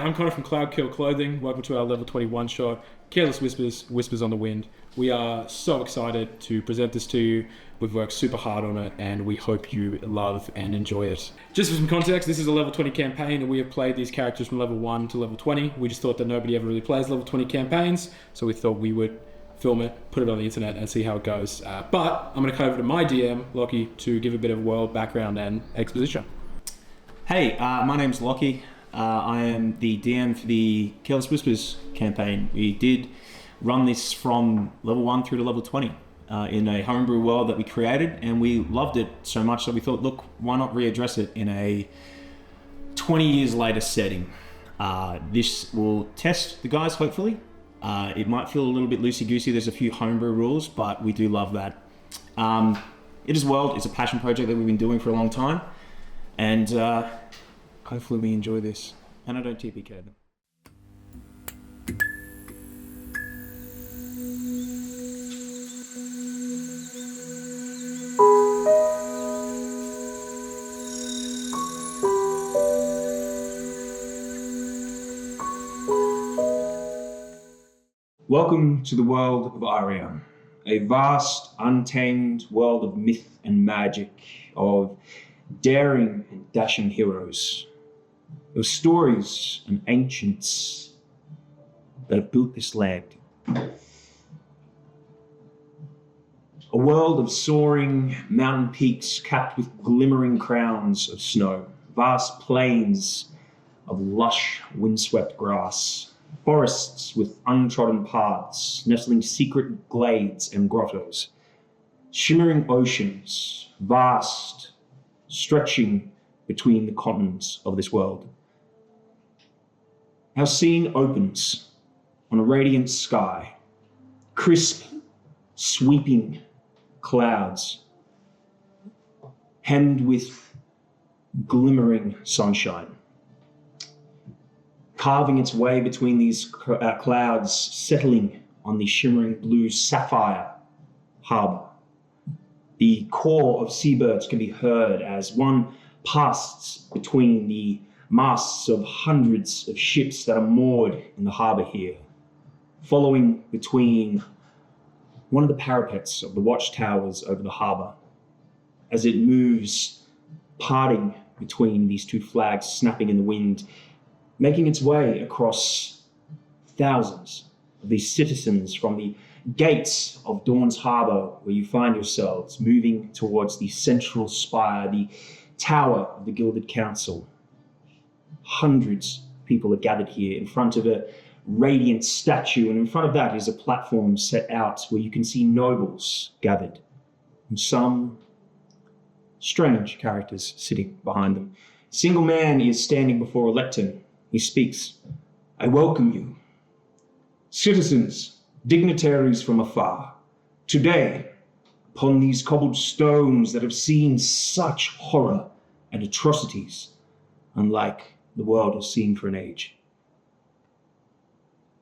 I'm Connor from Cloudkill Clothing. Welcome to our level 20 one-shot, Careless Whispers, Whispers on the Wind. We are so excited to present this to you. We've worked super hard on it and we hope you love and enjoy it. Just for some context, this is a level 20 campaign and we have played these characters from level 1 to level 20. We just thought that nobody ever really plays level 20 campaigns, so we thought we would film it, put it on the internet and see how it goes. But I'm going to come over to my DM, Lockie, to give a bit of world background and exposition. Hey, my name's Lockie. I am the DM for the Careless Whispers campaign. We did run this from level 1 through to level 20 in a homebrew world that we created, and we loved it so much that we thought, look, why not readdress it in a 20 years later setting? This will test the guys, hopefully. It might feel a little bit loosey-goosey. There's a few homebrew rules, but we do love that. It is World. It's a passion project that we've been doing for a long time, and hopefully we enjoy this. And I don't TPK them. Welcome to the world of Aria, a vast, untamed world of myth and magic, of daring and dashing heroes, of stories and ancients that have built this land. A world of soaring mountain peaks capped with glimmering crowns of snow, vast plains of lush, windswept grass, forests with untrodden paths, nestling secret glades and grottos, shimmering oceans, vast, stretching between the continents of this world. Our scene opens on a radiant sky, crisp, sweeping clouds, hemmed with glimmering sunshine. Carving its way between these clouds, settling on the shimmering blue sapphire harbour. The call of seabirds can be heard as one passes between the masts of hundreds of ships that are moored in the harbour here, following between one of the parapets of the watchtowers over the harbour as it moves, parting between these two flags snapping in the wind, making its way across thousands of these citizens from the gates of Dawn's Harbour, where you find yourselves moving towards the central spire, the tower of the Gilded Council. Hundreds of people are gathered here in front of a radiant statue, and in front of that is a platform set out where you can see nobles gathered, and some strange characters sitting behind them. A single man is standing before a lectern. He speaks. I welcome you, citizens, dignitaries from afar. Today, upon these cobbled stones that have seen such horror and atrocities, unlike the world has seen for an age.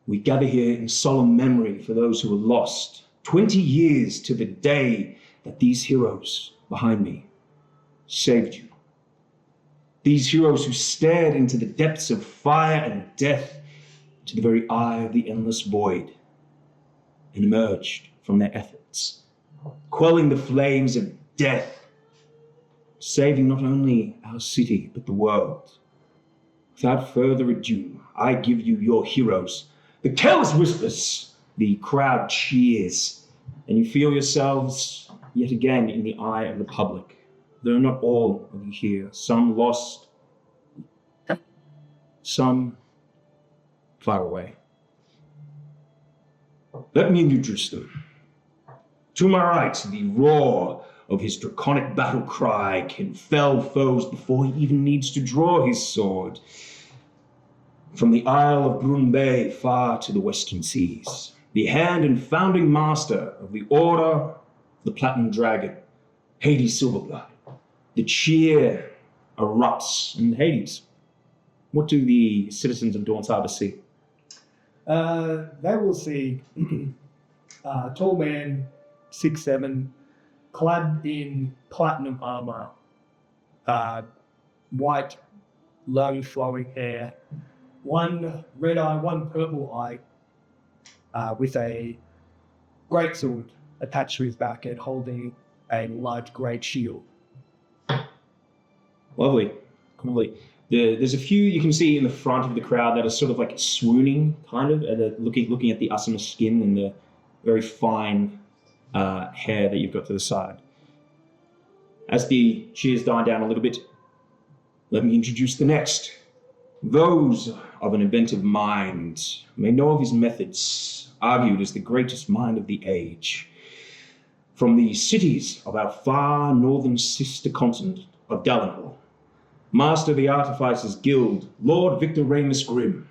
We gather here in solemn memory for those who were lost 20 years to the day that these heroes behind me saved you. These heroes who stared into the depths of fire and death to the very eye of the endless void and emerged from their efforts, quelling the flames of death, saving not only our city, but the world. Without further ado, I give you your heroes, the Careless Whispers. The crowd cheers, and you feel yourselves yet again in the eye of the public. Though not all of you here, some lost, some far away. Let me introduce them. To my right, the roar of his draconic battle cry can fell foes before he even needs to draw his sword. From the Isle of Brun Bay far to the western seas, the hand and founding master of the Order of the Platinum Dragon, Hades Silverblood. The cheer erupts. And Hades, what do the citizens of Dawn's Harbour see? They will see a tall man, 6'7", clad in platinum armour, white, long flowing hair, one red eye, one purple eye, with a greatsword attached to his back and holding a large great shield. Lovely. There's a few you can see in the front of the crowd that are sort of like swooning, kind of, and looking at the Asuma skin and the very fine hair that you've got to the side. As the cheers die down a little bit, let me introduce the next. Those of an inventive mind may know of his methods, argued as the greatest mind of the age. From the cities of our far northern sister continent of Dalinor, Master of the Artificers Guild, Lord Victor Ramos Grimm,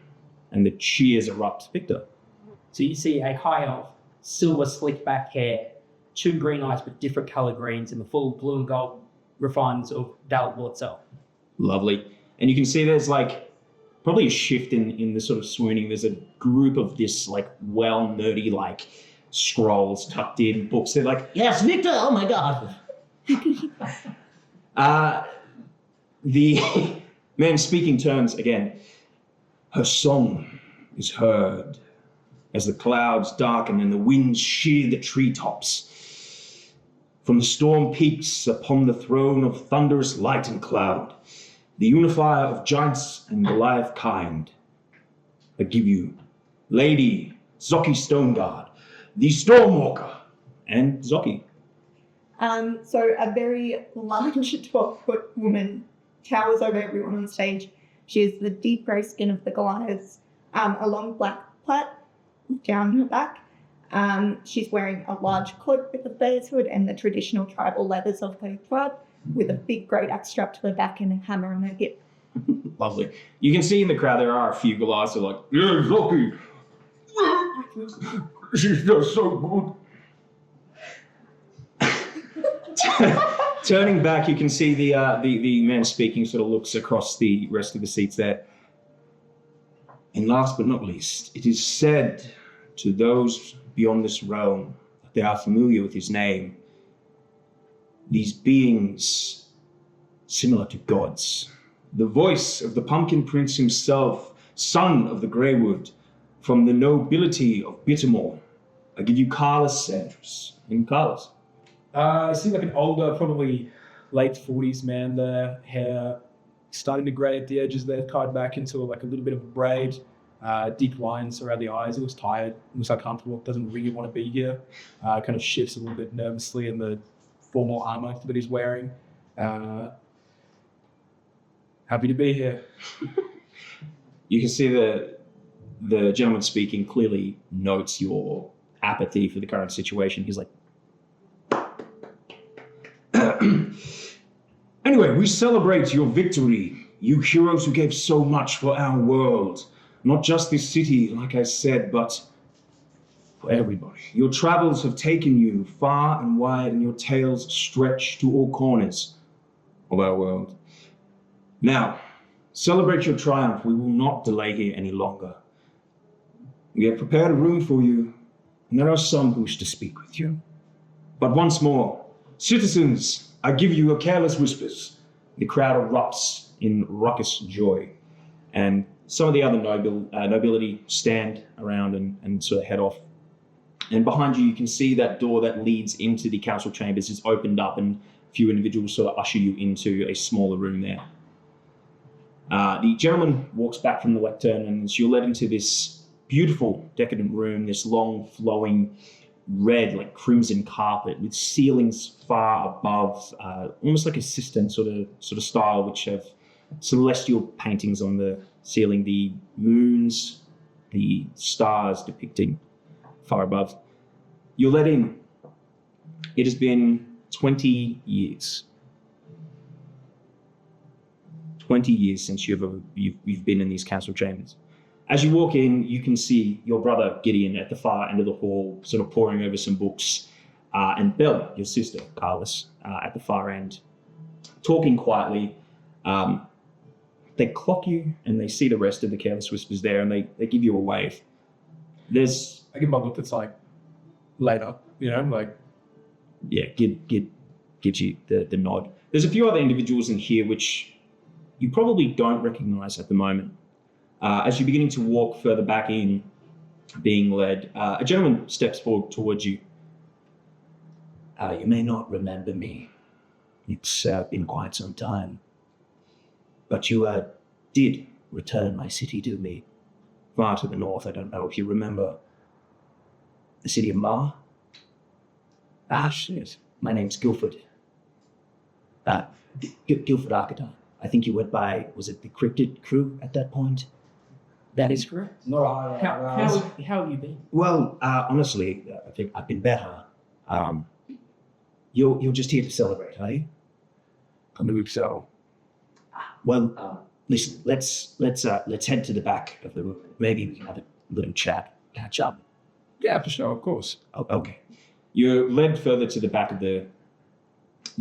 and the cheers erupt. Victor. So you see a high elf, silver slick back hair, 2 green eyes with different coloured greens, and the full blue and gold refines of Dalinor itself. Lovely. And you can see there's like probably a shift in the sort of swooning. There's a group of this like well nerdy like scrolls tucked in books. They're like, yes, Victor, oh my god. The man speaking turns again. Her song is heard as the clouds darken and the winds shear the treetops. From the storm peaks upon the throne of thunderous light and cloud, the unifier of giants and Goliath kind, I give you Lady Zoki Stoneguard, the Stormwalker, and Zoki. So a very large 12-foot woman towers over everyone on stage. She has the deep grey skin of the Goliaths, a long black plait down her back. She's wearing a large cloak with a bear's hood and the traditional tribal leathers of her tribe, with a big great axe strapped to her back and a hammer on her hip. Lovely. You can see in the crowd there are a few Goliaths who are like, yeah, Zoki. She does so good. Turning back, you can see the man speaking sort of looks across the rest of the seats there. And last but not least, it is said to those beyond this realm that they are familiar with his name. These beings similar to gods. The voice of the Pumpkin Prince himself, son of the Greywood, from the nobility of Bittermore. I give you Careless Whispers. And Careless. Seems like an older, probably late 40s man there, hair starting to grey at the edges there, tied back into like a little bit of a braid, deep lines around the eyes. He looks tired, looks uncomfortable, doesn't really want to be here. Kind of shifts a little bit nervously in the formal armor that he's wearing. Happy to be here. You can see the gentleman speaking clearly notes your apathy for the current situation. He's like, anyway, we celebrate your victory, you heroes who gave so much for our world. Not just this city, like I said, but for everybody. Your travels have taken you far and wide, and your tales stretch to all corners of our world. Now, celebrate your triumph. We will not delay here any longer. We have prepared a room for you, and there are some who wish to speak with you. But once more, citizens, I give you a Careless Whispers. The crowd erupts in raucous joy, and some of the other nobility stand around and sort of head off. And behind you can see that door that leads into the council chambers is opened up, and a few individuals sort of usher you into a smaller room there. The gentleman walks back from the lectern, and you're led into this beautiful, decadent room, this long, flowing, red, like crimson carpet with ceilings far above, almost like a cistern sort of style, which have celestial paintings on the ceiling, the moons, the stars depicting far above. You're let in. It has been 20 years. 20 years since you've been in these council chambers. As you walk in, you can see your brother Gideon at the far end of the hall, sort of poring over some books, and Bella, your sister, Careless, at the far end, talking quietly. They clock you, and they see the rest of the Careless Whispers there, and they give you a wave. I give him a look that's like, later, like... Yeah, gives you the nod. There's a few other individuals in here which you probably don't recognize at the moment. As you're beginning to walk further back in, being led, a gentleman steps forward towards you. You may not remember me. It's been quite some time. But you did return my city to me far to the north. I don't know if you remember the city of Mar. Ah, shit. My name's Guildford. Guildford Archetype. I think you went by, was it the Cryptid crew at that point? That is correct. Not a highlight. How have you been? Well, honestly, I think I've been better. You're just here to celebrate, are you? I believe so. Well, listen, let's head to the back of the room. Maybe we can have a little chat, catch up. Yeah, for sure, of course. Oh, okay. You're led further to the back of the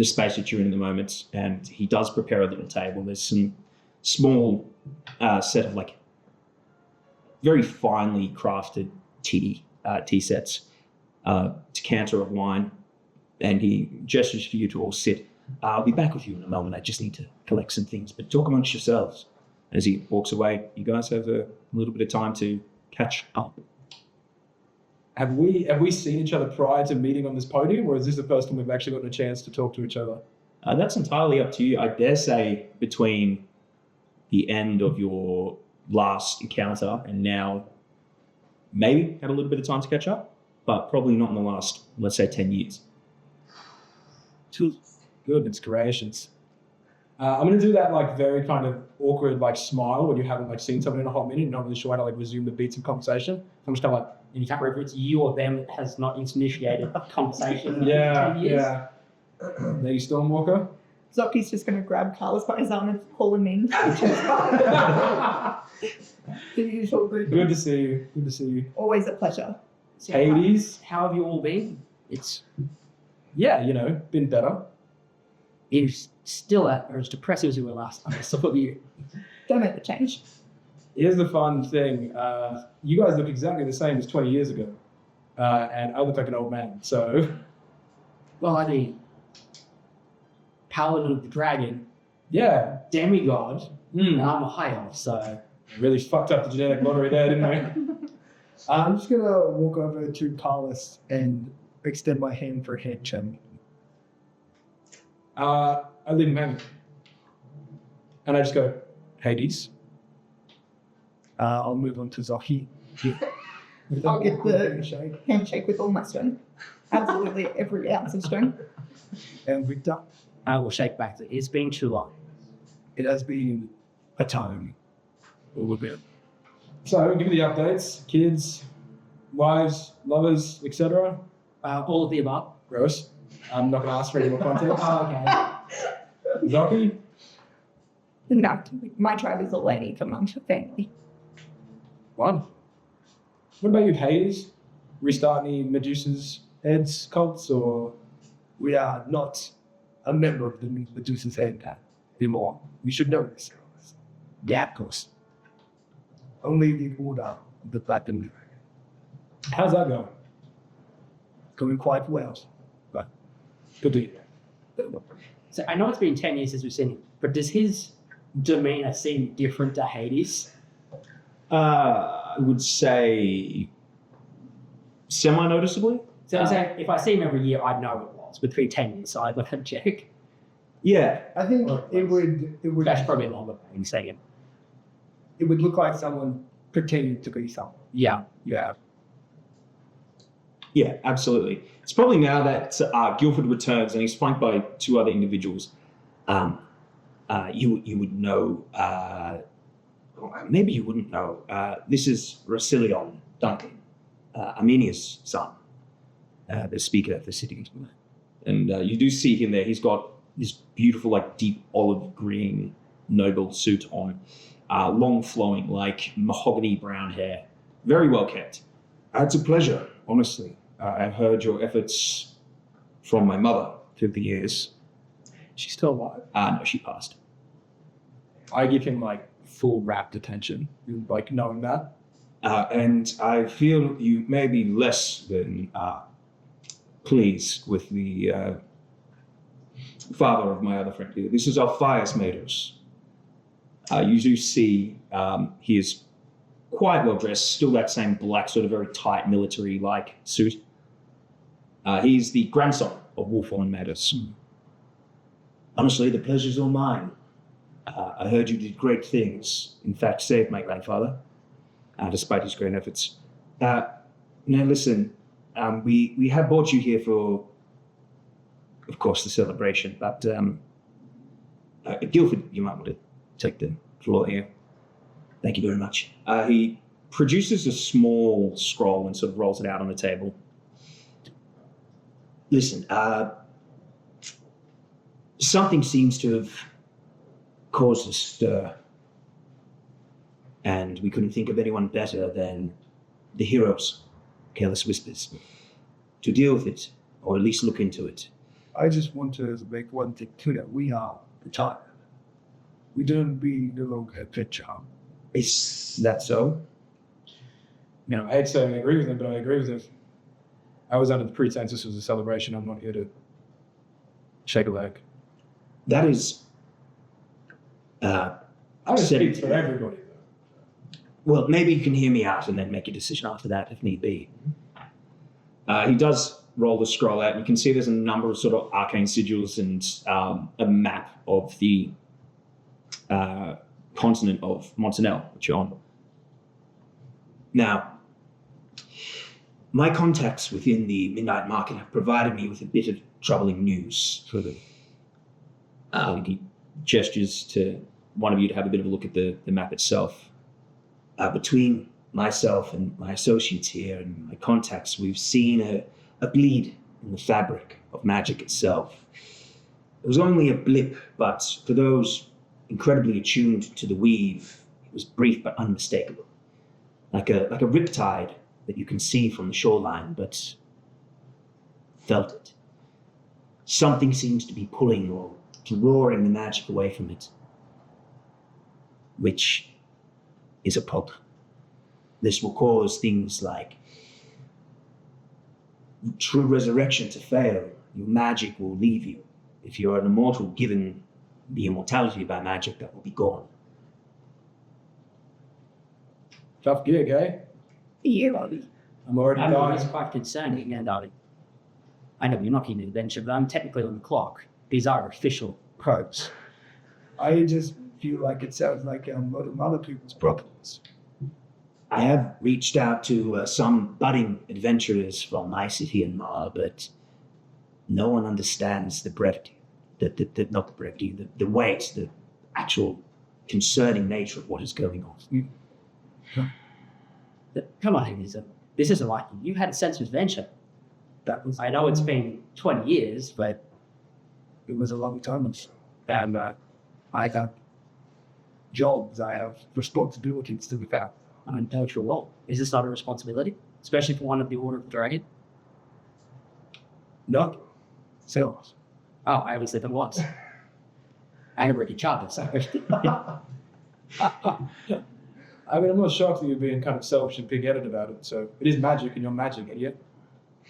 space that you're in at the moment, and he does prepare a little table. There's some small set of like very finely crafted tea sets, decanter of wine, and he gestures for you to all sit. I'll be back with you in a moment. I just need to collect some things, but talk amongst yourselves. As he walks away, you guys have a little bit of time to catch up. Have we seen each other prior to meeting on this podium, or is this the first time we've actually gotten a chance to talk to each other? That's entirely up to you. I dare say between the end of your last encounter and now, maybe had a little bit of time to catch up, but probably not in the last, let's say, 10 years. Goodness gracious. I'm going to do that like very kind of awkward like smile when you haven't like seen someone in a hot minute and not really sure how to like resume the beats of conversation. I'm just kind of like, And you can't remember if it's you or them that has not initiated a conversation. in yeah, 10 years. yeah. Lady Stormwalker. Zoki's just going to grab Carlos by his arm and pull him in. The usual group. Good to see you. Good to see you. Always a pleasure. So Hades. How have you all been? Yeah, you know, been better. It's still as depressive as we were last time. I saw you. Don't make the change. Here's the fun thing. You guys look exactly the same as 20 years ago. And I look like an old man, so... Well, I mean, Paladin of the Dragon, Yeah. demigod, Mm. and I'm a high elf, so Really fucked up the genetic lottery there, didn't we? I'm just gonna walk over to Carlos and extend my hand for a handshake. I leave him hanging. And I just go, Hades. I'll move on to Zoki. I'll get the handshake. handshake with all my strength. Absolutely every ounce of strength. And Victor, I will shake back. It's been too long. it has been a time. All of it. So, give me the updates. Kids, wives, lovers, etc. All of the above. Gross. I'm not going to ask for any more context. Oh, okay. Zoki? No, my tribe is all I need for my family. One. What about you, Hades? Restart any Medusa's heads cults, or... We are not a member of the Medusa's Head anymore. We should know this. Yeah, of course. Only the order of the Platinum Dragon. How's that going? Going quite well. But Good to hear. So I know it's been 10 years since we've seen him, but does his demeanor seem different to Hades? I would say semi-noticeably. So if I see him every year, I'd know what it was. But between 10 years, so I'd let him check. Yeah, I think it would That's probably longer than he's saying. it would look like someone pretending to be someone. Yeah. Yeah. yeah, absolutely. It's probably now that Guildford returns and he's flanked by two other individuals. You would know. Maybe you wouldn't know. This is Rasilion Duncan, Armenia's son, the speaker of the city. And you do see him there. He's got this beautiful, like, deep olive green noble suit on, long flowing, like, mahogany brown hair. Very well kept. It's a pleasure, honestly. I've heard your efforts from my mother through the years. She's still alive. No, she passed. I give him, like, full rapt attention, like, knowing that. And I feel you may be less than pleased with the father of my other friend here. This is Alphias Mados. You do see he is quite well dressed, still that same black, sort of very tight military-like suit. He's the grandson of Wolfhorn Menace. Honestly, the pleasure's all mine. I heard you did great things. In fact, saved my grandfather, despite his great efforts. Now, listen, we have brought you here for, of course, the celebration, but Guildford, you might want to take the floor here. Thank you very much. He produces a small scroll and sort of rolls it out on the table. Listen, something seems to have caused a stir, and we couldn't think of anyone better than the heroes, Careless Whispers, to deal with it, or at least look into it. I just want to make one thing clear. We are retired. We don't be no longer adventure. Is that so? You know, I hate saying I agree with him, but I agree with him. I was under the pretense this was a celebration. I'm not here to shake a leg. That is... I just speak for everybody. Well, maybe you can hear me out and then make a decision after that, if need be. He does roll the scroll out, and you can see there's a number of sort of arcane sigils and a map of the continent of Montanel, which you're on. Now, my contacts within the Midnight Market have provided me with a bit of troubling news. He gestures to one of you to have a bit of a look at the map itself. Between myself and my associates here and my contacts, we've seen a bleed in the fabric of magic itself. It was only a blip, but for those incredibly attuned to the weave, it was brief but unmistakable. Like a riptide that you can see from the shoreline, but felt it. Something seems to be pulling or drawing the magic away from it, which is a problem. This will cause things like true resurrection to fail. Your magic will leave you. If you're an immortal, given the immortality by magic, that will be gone. Tough gig, eh? You. I'm already I know it's dying. quite concerning, yeah, darling. I know you're not in an adventure, but I'm technically on the clock. These are official probes. I just feel like it sounds like other people's problems. I have reached out to some budding adventurers from my city and Mar, but no one understands the brevity, not the brevity, the weight, the actual concerning nature of what is going on. Come on, Elisa. This isn't like you. You had a sense of adventure. That was. I know it's been 20 years, but It was a long time ago. And I have jobs. I have responsibilities to look after. I don't your role. Is this not a responsibility? Especially for one of the Order of the Dragon? No. Sales. Oh, I always said it was. I never really charged so. I mean, I'm not shocked that you're being kind of selfish and pig-headed about it. So it is magic, and you're magic, idiot.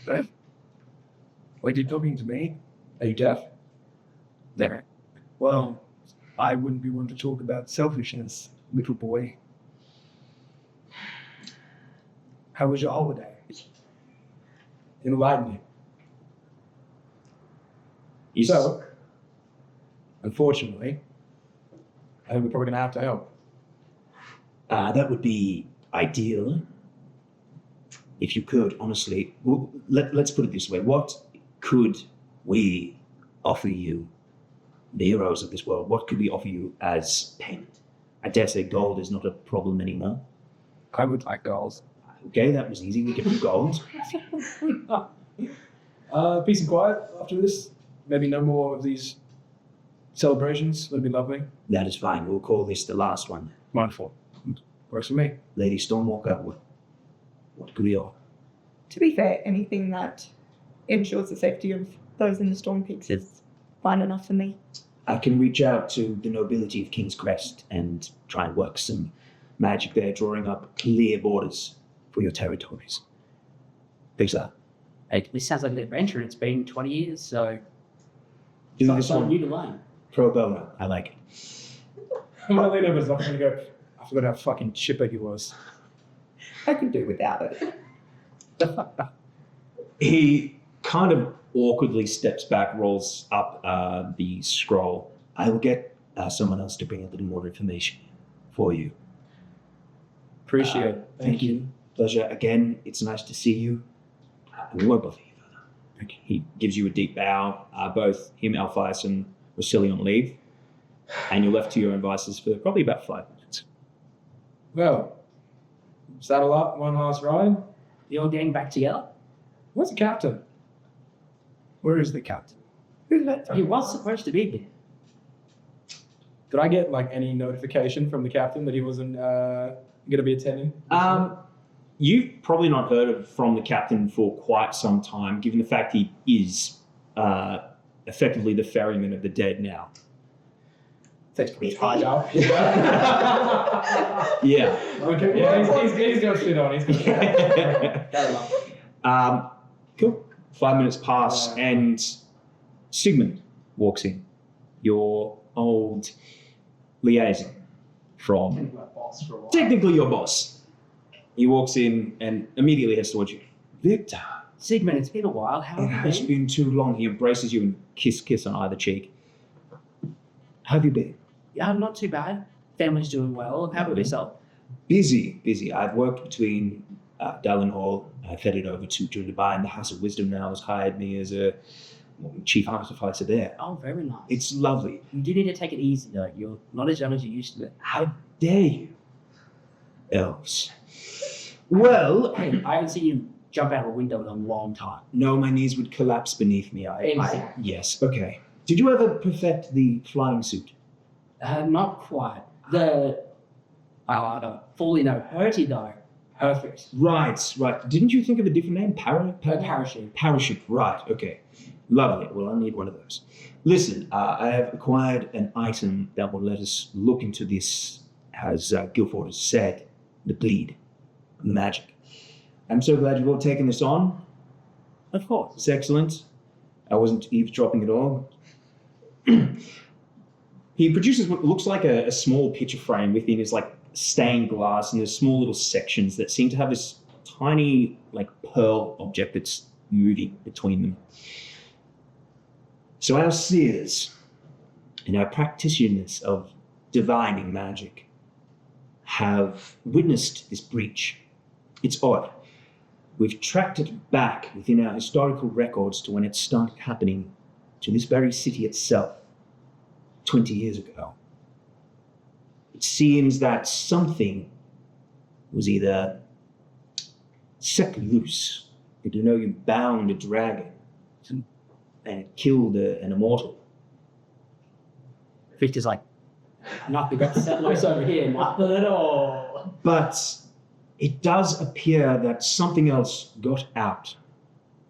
Wait, you're talking to me? Are you deaf? There. Well, I wouldn't be one to talk about selfishness, little boy. How was your holiday? Enlighten Yes. So, unfortunately, I think we're probably going to have to help. That would be ideal. If you could, honestly, well, let's put it this way. What could we offer you, the heroes of this world? What could we offer you as payment? I dare say gold is not a problem anymore. I would like girls. Okay, that was easy. We give you gold. Peace and quiet after this. Maybe no more of these celebrations. That'd be lovely. That is fine. We'll call this the last one. Mindful. Works for me. Lady Stormwalker, what could we offer? To be fair, anything that ensures the safety of those in the Storm Peaks is fine enough for me. I can reach out to the nobility of King's Crest and try and work some magic there, drawing up clear borders for your territories. Fix that. Hey, this sounds like an adventure. It's been 20 years, so Do it's this something one new to learn. pro bono. I like it. I'm going to lean over. I'm going to go, I forgot how fucking chipper he was. I could do without it. He kind of awkwardly steps back, rolls up the scroll. I will get someone else to bring a little more information for you. Appreciate it. Thank you. Pleasure. Again, it's nice to see you. We won't bother you further. Okay. He gives you a deep bow. Both him, Alpheus, and Rosillion leave. And you're left to your own devices for probably about 5 minutes. Well, saddle up, one last ride. You're getting back together? Where's the captain? Where is the captain? Who's that? He was supposed to be here. Did I get like any notification from the captain that he wasn't going to be attending? You've probably not heard from the captain for quite some time, given the fact he is effectively the ferryman of the dead now. Takes pretty high up. Yeah. Okay. Yeah, he's got shit on. He's got shit on. Cool. 5 minutes pass, and Sigmund walks in, your old liaison from technically your boss. He walks in and immediately heads towards you. Victor. Sigmund, it's been a while. How It have has you been? been too long. He embraces you and kiss on either cheek. How have you been? Yeah, not too bad. Family's doing well. How about yourself? Busy. I've worked between Dallin Hall. I've headed over to Dubai, and the House of Wisdom now has hired me as a chief artificer there. Oh, very nice. It's lovely. You do need to take it easy, though. You're not as young as you used to be. How dare you? Elves. Well, Hey, I haven't seen you jump out of a window in a long time. no, my knees would collapse beneath me. Yes, okay. Did you ever perfect the flying suit? Not quite. I don't fully know. Hurty, though. Perfect. Right. Didn't you think of a different name? Parachute. Parachute, right, okay. Lovely. Well, I'll need one of those. Listen, I have acquired an item that will let us look into this, as Guilford has said, the bleed, the magic. I'm so glad you've all taken this on. Of course. It's excellent. I wasn't eavesdropping at all. He produces what looks like a small picture frame within his like stained glass, and there's small little sections that seem to have this tiny like pearl object that's moving between them. So our seers and our practitioners of divining magic have witnessed this breach. It's odd. We've tracked it back within our historical records to when it started happening to this very city itself 20 years ago. It seems that something was either set loose. You know, you bound a dragon and it killed an immortal. Victor's like, nothing got set loose over here. Nothing at all. But it does appear that something else got out,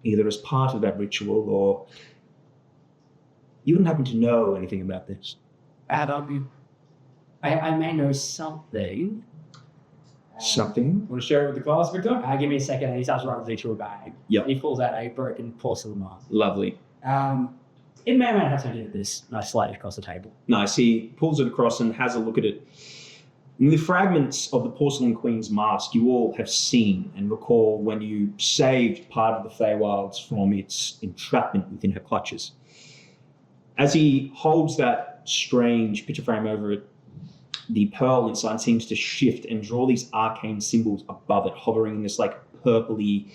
either as part of that ritual or... You don't happen to know anything about this? Adam, I may know something. Something? Want to share it with the class, Victor? Give me a second. And he starts rummaging through a bag. Yep. And he pulls out a broken porcelain vase. Lovely. It may or may not have something to do with this. I slide it across the table. Nice. He pulls it across and has a look at it. In the fragments of the Porcelain Queen's mask you all have seen and recall when you saved part of the Feywilds from its entrapment within her clutches. As he holds that strange picture frame over it, the pearl inside seems to shift and draw these arcane symbols above it, hovering in this like purpley,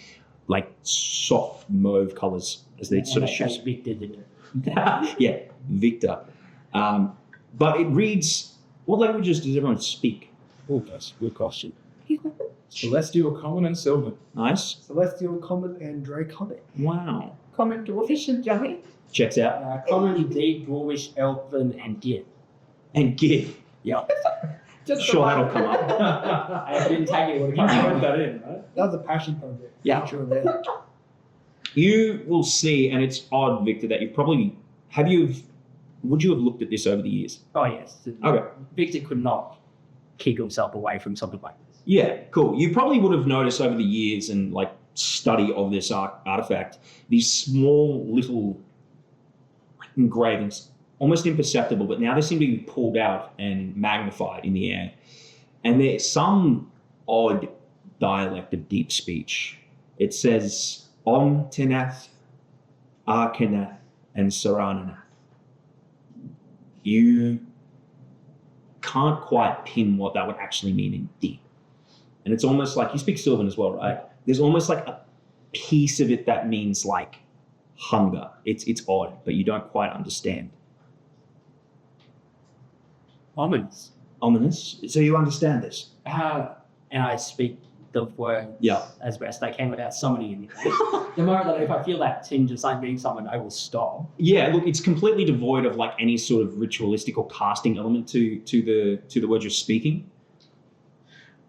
like soft mauve colours as they sort of shift. Victor did it. Yeah, Victor. But it reads, what languages does everyone speak? Oh, that's a good question. Celestial, Common, and Sylvan. Nice. Celestial, Common, and Draconic. Wow. Common dwarfish and giant. Checks out. Common, Deep, Dwarvish, Elfin, and Git. And Gid. Yeah. Just Sure, the that'll one. come up. I didn't take it. You wrote that in, right? That was a passion project. Yeah. Sure of that. You will see, and it's odd, Victor, that would you have looked at this over the years? Oh, yes. Okay. Victor could not keep himself away from something like this. Yeah, cool. You probably would have noticed over the years and like study of this artifact, these small little engravings, almost imperceptible, but now they seem to be pulled out and magnified in the air. And there's some odd dialect of deep speech. It says Om Tinath, Arkanath, and Sarananath. You can't quite pin what that would actually mean in deep. And it's almost like, you speak Sylvan as well, right? There's almost like a piece of it that means like hunger. It's odd, but you don't quite understand. Ominous. Ominous? So you understand this? And I speak the word Yeah. as best I can without summoning anything. The moment that if I feel that tinge of something being summoned, I will stop. Yeah, look, it's completely devoid of like any sort of ritualistic or casting element to the word you're speaking.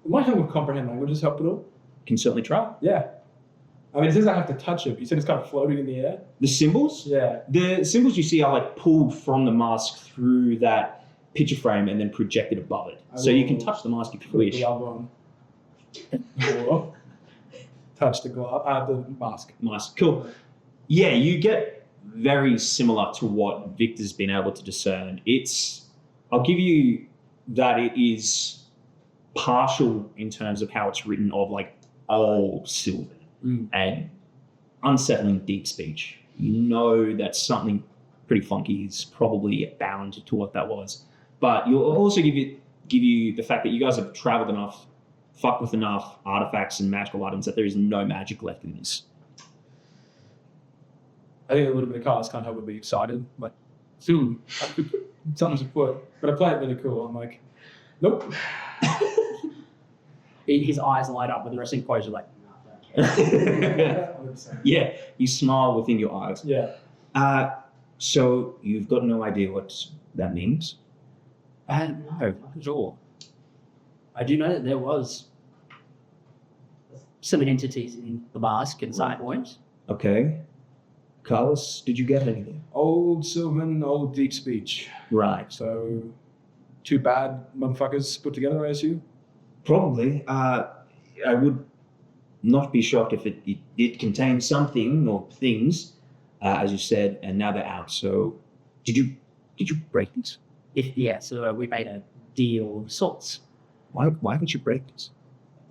Might help with comprehend languages help at all? Can certainly try. Yeah. I mean, it says I have to touch it. You said it's kind of floating in the air? The symbols? Yeah. The symbols you see are like pulled from the mask through that picture frame and then projected above it. So you can touch the mask if you Put wish. the glove on. Or touch the glove, the mask. Mask. Cool. Yeah, you get very similar to what Victor's been able to discern. I'll give you that it is partial in terms of how it's written of like old Sylvan and unsettling deep speech. You know that something pretty funky is probably bound to what that was. But you'll also give you the fact that you guys have traveled enough, fucked with enough artifacts and magical items that there is no magic left in this. I think a little bit of chaos can't help but be excited. Like, soon, something's afoot. But I play it really cool. I'm like, nope. His eyes light up with the resting closure, like, no, I don't care. Yeah, you smile within your eyes. Yeah. So you've got no idea what that means? No, not at all. I do know that there was some entities in the mask at some point. Okay. Carlos, did you get anything? Old Sylvan, old deep speech. Right. So, two bad motherfuckers put together, I assume? Probably. I would not be shocked if it did contain something or things, as you said, and now they're out. So, did you break this? So we made a deal of sorts. Why would you break this?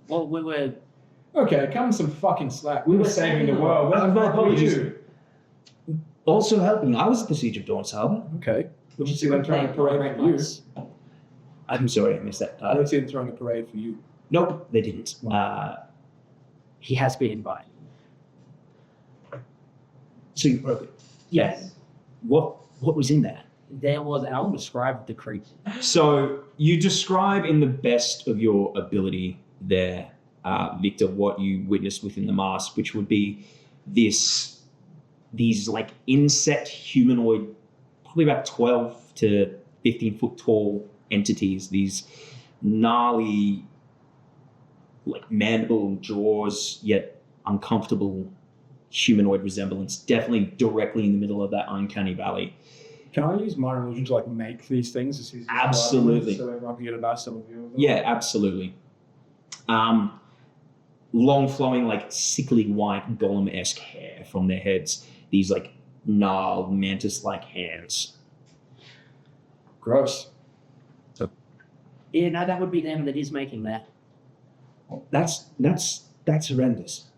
Well, we were... Okay, come some fucking slack. We were saving the world. What the My fuck were apologies. you? Also helping. I was at the Siege of Dawn's Harbor. Okay. Did you see them throwing a parade for you? I'm sorry, I missed that. I don't see them throwing a parade for you. Nope, they didn't. He has been invited. So you broke it. Yes. What was in there? There was, and I'll describe the creature. So you describe in the best of your ability there, Victor, what you witnessed within the mask, which would be these like insect humanoid, probably about 12 to 15 foot tall entities, these gnarly, like mandible jaws, yet uncomfortable humanoid resemblance, definitely directly in the middle of that uncanny valley. Can I use my illusion to like make these things? As easy as Absolutely. So everyone can get a nice overview of them? Yeah, absolutely. Long flowing, like sickly white golem-esque hair from their heads. These like gnarled mantis-like hands. Gross. Yeah, no, that would be them that is making that. That's horrendous.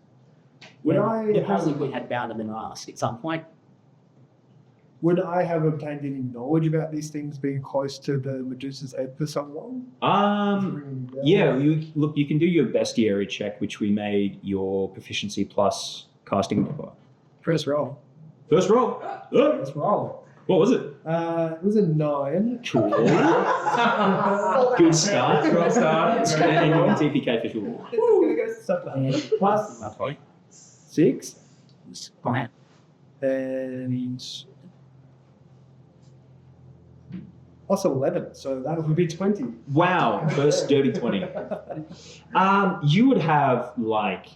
Would Apparently we had bound them in the mask at some point. Would I have obtained any knowledge about these things being close to the Medusa's head for so long? Yeah, you can do your bestiary check, which we made your proficiency plus casting number. First roll. First roll. First roll. What was it? It was a 9. Cool. Good start. Good start. And you can TPK for sure. This is gonna go so well. And plus 6. fine. And plus 11, so that would be 20. Wow, first dirty 20. You would have like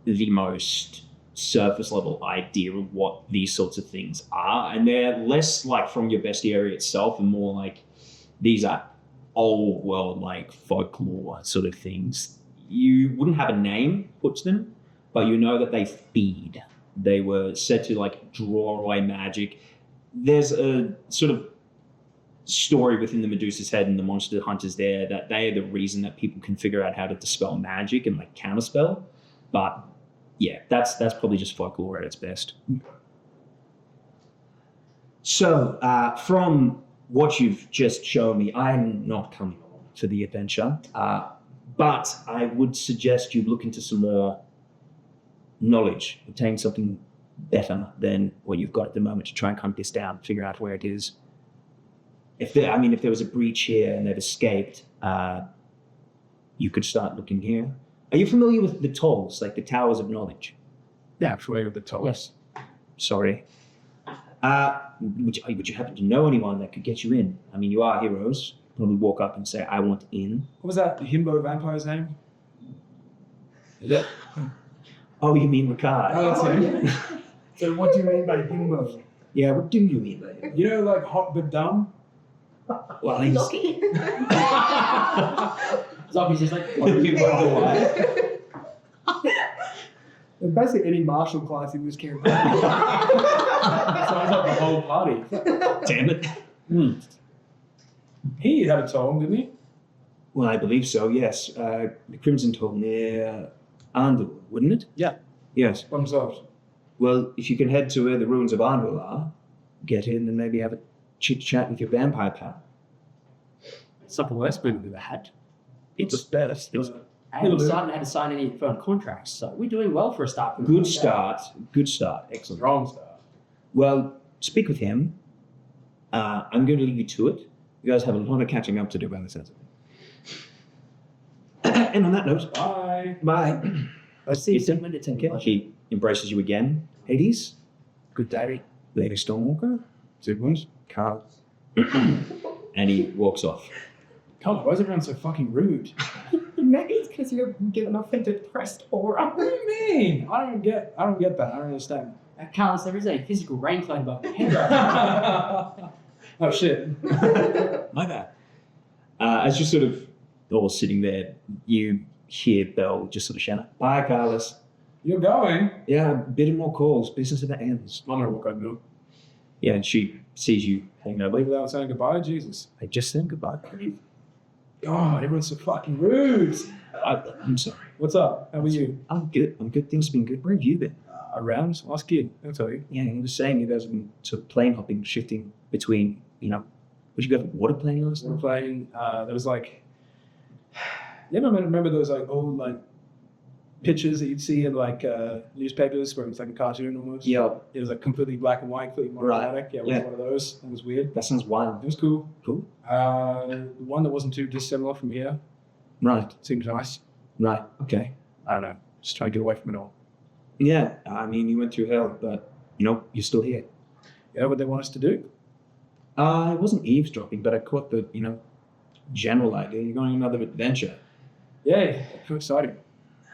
the most surface level idea of what these sorts of things are, and they're less like from your bestiary itself and more like these are old world like folklore sort of things. You wouldn't have a name put to them, but you know that they feed. They were said to like draw away magic. There's a sort of story within the Medusa's head and the monster hunters there that they are the reason that people can figure out how to dispel magic and like counterspell. But yeah, that's probably just folklore at its best. So from what you've just shown me, I'm not coming along to the adventure, but I would suggest you look into some more knowledge, obtain something better than what you've got at the moment to try and hunt this down, figure out where it is. If there was a breach here and they've escaped, you could start looking here. Are you familiar with the tolls, like the towers of knowledge? Yeah, I'm familiar with the tolls. Yes. Sorry. Would you happen to know anyone that could get you in? I mean, you are heroes. Probably walk up and say, "I want in." What was that himbo vampire's name? Is it? Oh, you mean Ricard? Oh, that's him. So what do you mean by himbo? Yeah, what do you mean by it? You know, like hot but dumb? Well, he's... Lucky. Zombie's just like, what do you want? Basically, any martial class in this camp. Sounds like the whole party. Damn it. He had a tome, didn't he? Well, I believe so, yes. The Crimson Toll near Arndul, wouldn't it? Yeah. Yes. By themselves. Well, if you can head to where the ruins of Arndul are, get in and maybe have a chit-chat with your vampire pal. It's not the worst movie we've ever had. It's best. I haven't started had to sign any firm contracts, so we're doing well for a start. Good start. Good start. Excellent. Strong start. Well, speak with him. I'm going to leave you to it. You guys have a lot of catching up to do by the sense of it. And on that note, Bye. bye. I'll see you soon when it's in He embraces you again. Hades, Good day. Lady Stormwalker, Siblings. Carl. And he walks off. God, why is everyone so fucking rude? Maybe it's because you're giving off a depressed aura. What do you mean? I don't get that. I don't understand. Carlos, there is a physical rain cloud above your head right now. Oh shit. My bad. As you're sort of all sitting there, you hear Belle just sort of shout, "Bye, Carlos." You're going? Yeah, a bit more calls. Business never ends. I'm gonna walk over to him. Yeah, and she sees you hanging over. Leave without saying goodbye, Jesus. I just said goodbye. God, everyone's so fucking rude. I'm sorry. What's up? How are you? I'm good. Things have been good. Where have you been? Around? Last kid, I'll tell you. Yeah, he was saying you guys have been sort of plane hopping, shifting between, would you go for water plane or We're something? playing, there was like, you ever remember those like old like pictures that you'd see in like newspapers where it was like a cartoon almost? Yeah, It was like completely black and white, completely monochromatic. Yeah, it was Yeah. one of those. It was weird. that sounds wild. It was cool. Cool. The one that wasn't too dissimilar from here Right, seemed nice. right, okay. I don't know. Just trying to get away from it all. Yeah, I mean, you went through hell, but, you're still here. You know what they want us to do? I wasn't eavesdropping, but I caught the, general idea. You're going on another adventure. Yay, too exciting.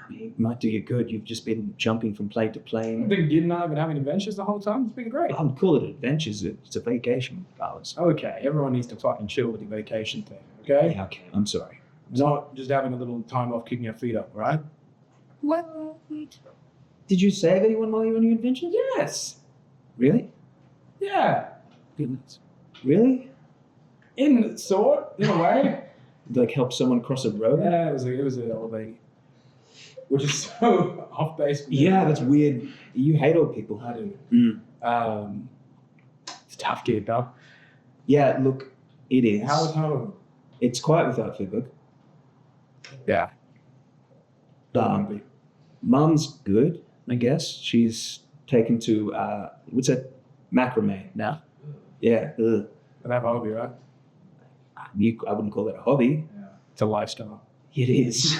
I mean, it might do you good. You've just been jumping from plane to I've plane. been getting out and having adventures the whole time. It's been great. I would call it adventures. It's a vacation, Carlos. Okay, everyone needs to fucking chill with the vacation thing, okay? Yeah, okay, I'm sorry. It's not just having a little time off kicking your feet up, right? Well, Did you save anyone while you were on your adventure? Yes. Really? Yeah. Really? In sort, in a way. Like help someone cross a road? Yeah, it was an old lady. Which is so off base. Yeah, that's weird. You hate old people. I do. Mm. It's a tough kid, though. Yeah, look, it is. How was home? It's quiet without Fibuk. Yeah. Mum's good, I guess. She's taken to, what's that? Macrame now. Yeah. Ugh. But have a hobby, right? I wouldn't call that a hobby. Yeah. It's a lifestyle. It is.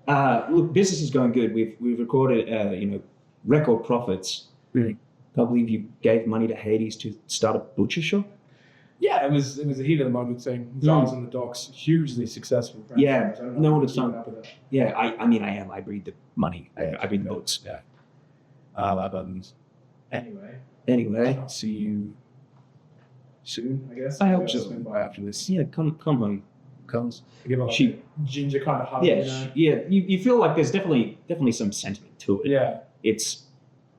Look, business is going good. We've recorded, record profits. Really? Can't believe you gave money to Hades to start a butcher shop. Yeah, it was a heat of the moment thing. I was in the docks, hugely successful. Yeah, I don't know no how one to has keep done- up with it. Yeah, I mean, I am. I breed the money. I breed the boats. Yeah. Lab buttons. Anyway, I'll see you soon, I guess. I hope Maybe I'll so. swing by after this. yeah, come home, Carlos. Give her like She- a ginger kind of hug. Yeah, you know? yeah. You feel like there's definitely some sentiment to it. Yeah. It's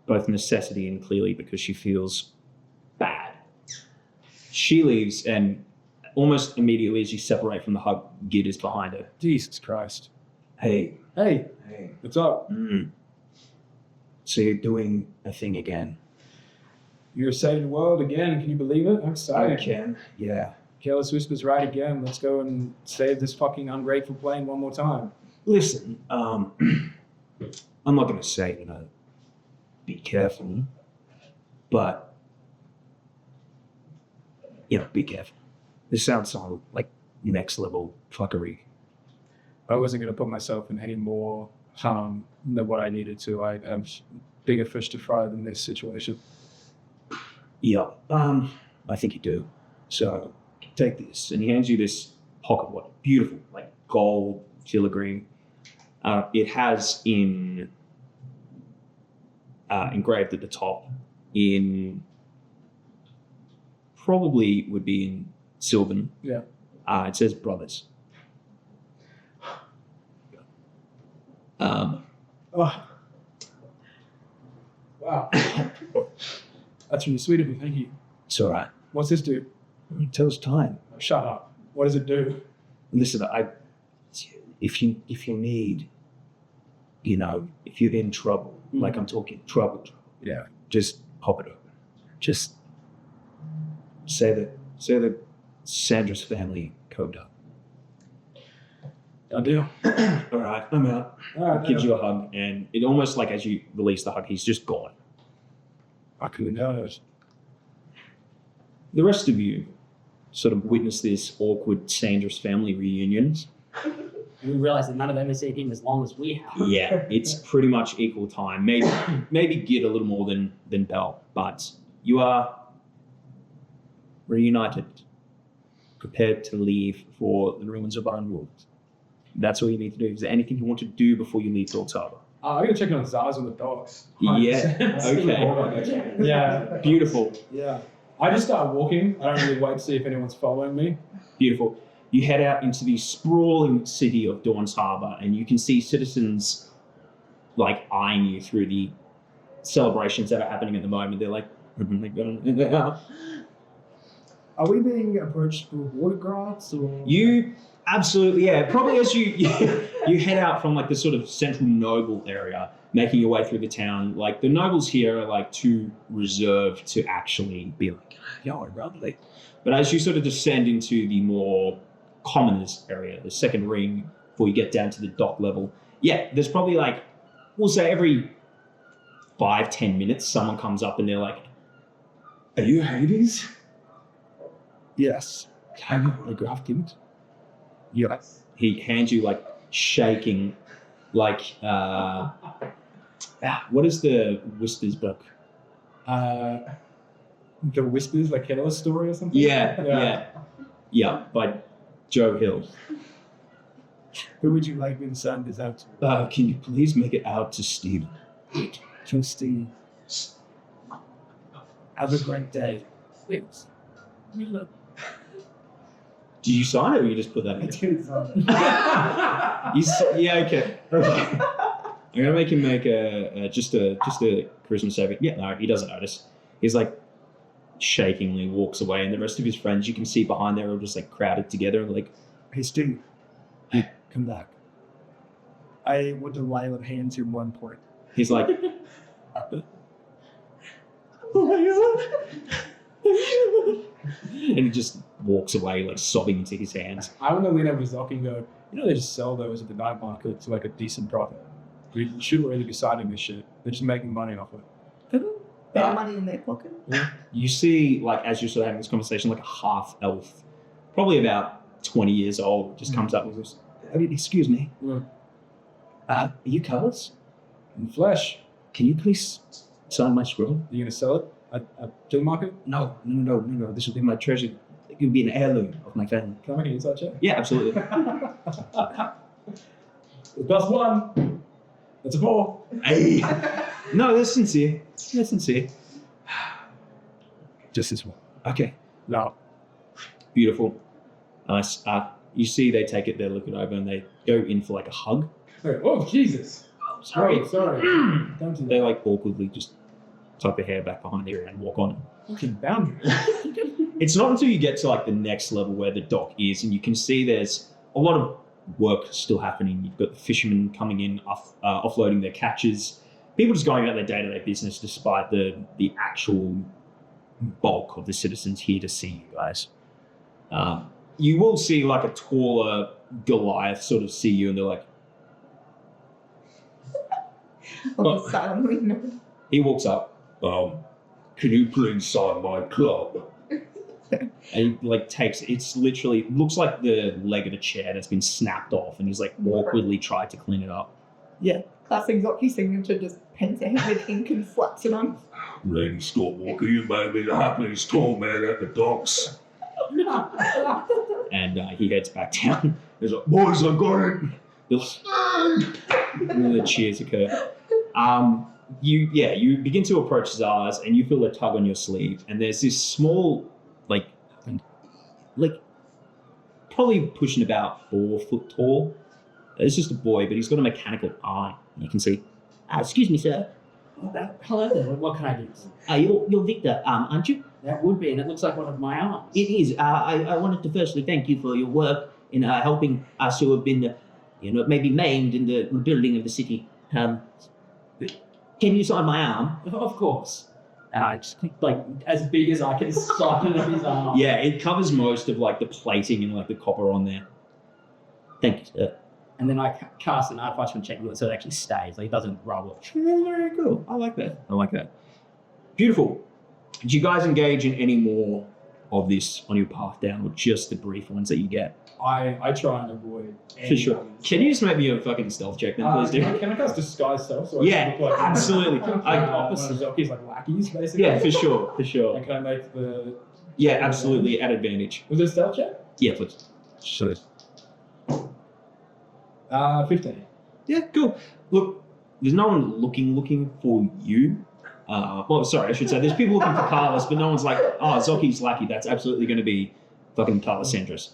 both necessity and clearly because she feels bad. She leaves, and almost immediately as you separate from the hug, Gid is behind her. Jesus Christ. Hey. Hey, Hey. what's up? So you're doing a thing again? You're saving the world again. Can you believe it? I'm excited. can. Yeah. Careless Whispers right again. Let's go and save this fucking ungrateful plane one more time. Listen, I'm not going to say, be careful, but, be careful. This sounds so, like, next level fuckery. I wasn't going to put myself in any more harm than what I needed to. I am bigger fish to fry than this situation. Yeah, I think you do. So, take this. And he hands you this pocket watch, beautiful, like gold filigree. It has engraved at the top probably would be in Sylvan. Yeah. It says brothers. Oh. Wow. That's really sweet of you. Thank you. It's all right. What's this do? It tells time. Shut up. What does it do? Listen, if you need, if you're in trouble, like I'm talking trouble, Yeah. just pop it open. Just say that Sandra's family code up. Done deal. All right, I'm out. All right. Gives you a hug, and it almost like as you release the hug, he's just gone. I couldn't know it. The rest of you sort of witness this awkward Sandra's family reunion. And we realize that none of them has seen him as long as we have. Yeah, it's pretty much equal time. Maybe Gid a little more than Bell, but you are reunited, prepared to leave for the ruins of Ironwood. That's all you need to do. Is there anything you want to do before you leave Thor's Harbor? I'm going to check on Zaz and the dogs. Yeah, 100%. okay. Yeah. Beautiful, Yeah. I just start walking. I don't really wait to see if anyone's following me. beautiful. You head out into the sprawling city of Dawn's Harbor, and you can see citizens like eyeing you through the celebrations that are happening at the moment. They're like, Are we being approached for water grants or? you absolutely, yeah. Probably as you head out from like the sort of central noble area, making your way through the town. Like the nobles here are like too reserved to actually be like, yo, I'd rather they. But as you sort of descend into the more commoners area, the second ring, before you get down to the dock level, yeah, there's probably like, we'll say every 5-10 minutes, someone comes up and they're like, "Are you Hades?" Yes. Have you autographed him? Yes. He hands you like shaking, like what is the Whispers book? The Whispers, like Careless story or something? Yeah, by Joe Hill. Who would you like me to send this out to? Can you please make it out to Steve? Trustee. Have a great day. Wait, Do you sign it or you just put that I in? do something. Yeah, okay. I'm gonna make him make just a charisma saving. Yeah, no, he doesn't notice. He's like shakingly walks away, and the rest of his friends you can see behind there are just like crowded together, like, Hey, Steve. Hey, come back. I want to lay on hands in one point. he's like, and he just walks away like sobbing into his hands. I want to lean over to Zoc and go, they just sell those at the night market to like a decent profit. We shouldn't really be signing this shit. They're just making money off it. They have money in their pocket. You see, like, as you're sort of having this conversation, like a half elf, probably about 20 years old, just comes up and goes, Excuse me. Yeah. Are you Careless? In the flesh. Can you please sign my scroll? Are you going to sell it at flea market? No. This will be my treasure. It will be an heirloom of my family. Can I make an inside check? yeah, absolutely. Plus one. That's a 4. Hey. No, that's sincere. That's sincere. Just this one. Okay. No. Beautiful. Nice. You see they take it, they look it over, and they go in for like a hug. Oh, Jesus. Sorry. Sorry. Don't do They that. like awkwardly just tuck the hair back behind here and walk on. Fucking boundary. It's not until you get to like the next level where the dock is, and you can see there's a lot of work still happening. You've got the fishermen coming in, offloading their catches. People just going about their day-to-day business, despite the actual bulk of the citizens here to see you guys. You will see like a taller Goliath sort of see you, and they're like, I'll just silently nod. he walks up. Can you please sign my club? And he like takes it's literally looks like the leg of a chair that's been snapped off, and he's like awkwardly tried to clean it up. Yeah, classic Zoki signature, just pens ahead with ink and slaps it on. Lady Stormwalker, you made me the happiest tall man at the docks. And he heads back down. He's like, boys, I got it. And the cheers occur. You begin to approach Zars, and you feel a tug on your sleeve, and there's this small, like probably pushing about 4 foot tall. It's just a boy, but he's got a mechanical eye. You can see. Excuse me, sir. Hello there. What can I do? You're Victor, aren't you? That would be, and it looks like one of my arms. It is. I wanted to firstly thank you for your work in helping us who have been, maybe maimed in the rebuilding of the city. Can you sign my arm? Of course. And I just like as big as I can sign of his arm. Yeah, it covers most of like the plating and like the copper on there. Thank you, sir. And then I cast an artificial check so it actually stays, like it doesn't rubble. Very cool. I like that. Beautiful. Did you guys engage in any more of this on your path down, or just the brief ones that you get? I try and avoid. For sure. Can you just make me a fucking stealth check then, please, dude? Can I cast disguise self? So Yeah, I look like absolutely. One of Zoki's like lackeys, basically. Yeah, for sure. And can I make the? Yeah, absolutely. At advantage. Was it a stealth check? Yeah, please. Sure. 15. Yeah, cool. Look, there's no one looking for you. Well, sorry, I should say there's people looking for Carlos, but no one's like, oh, Zoki's lucky. That's absolutely going to be fucking Carlos Sandras.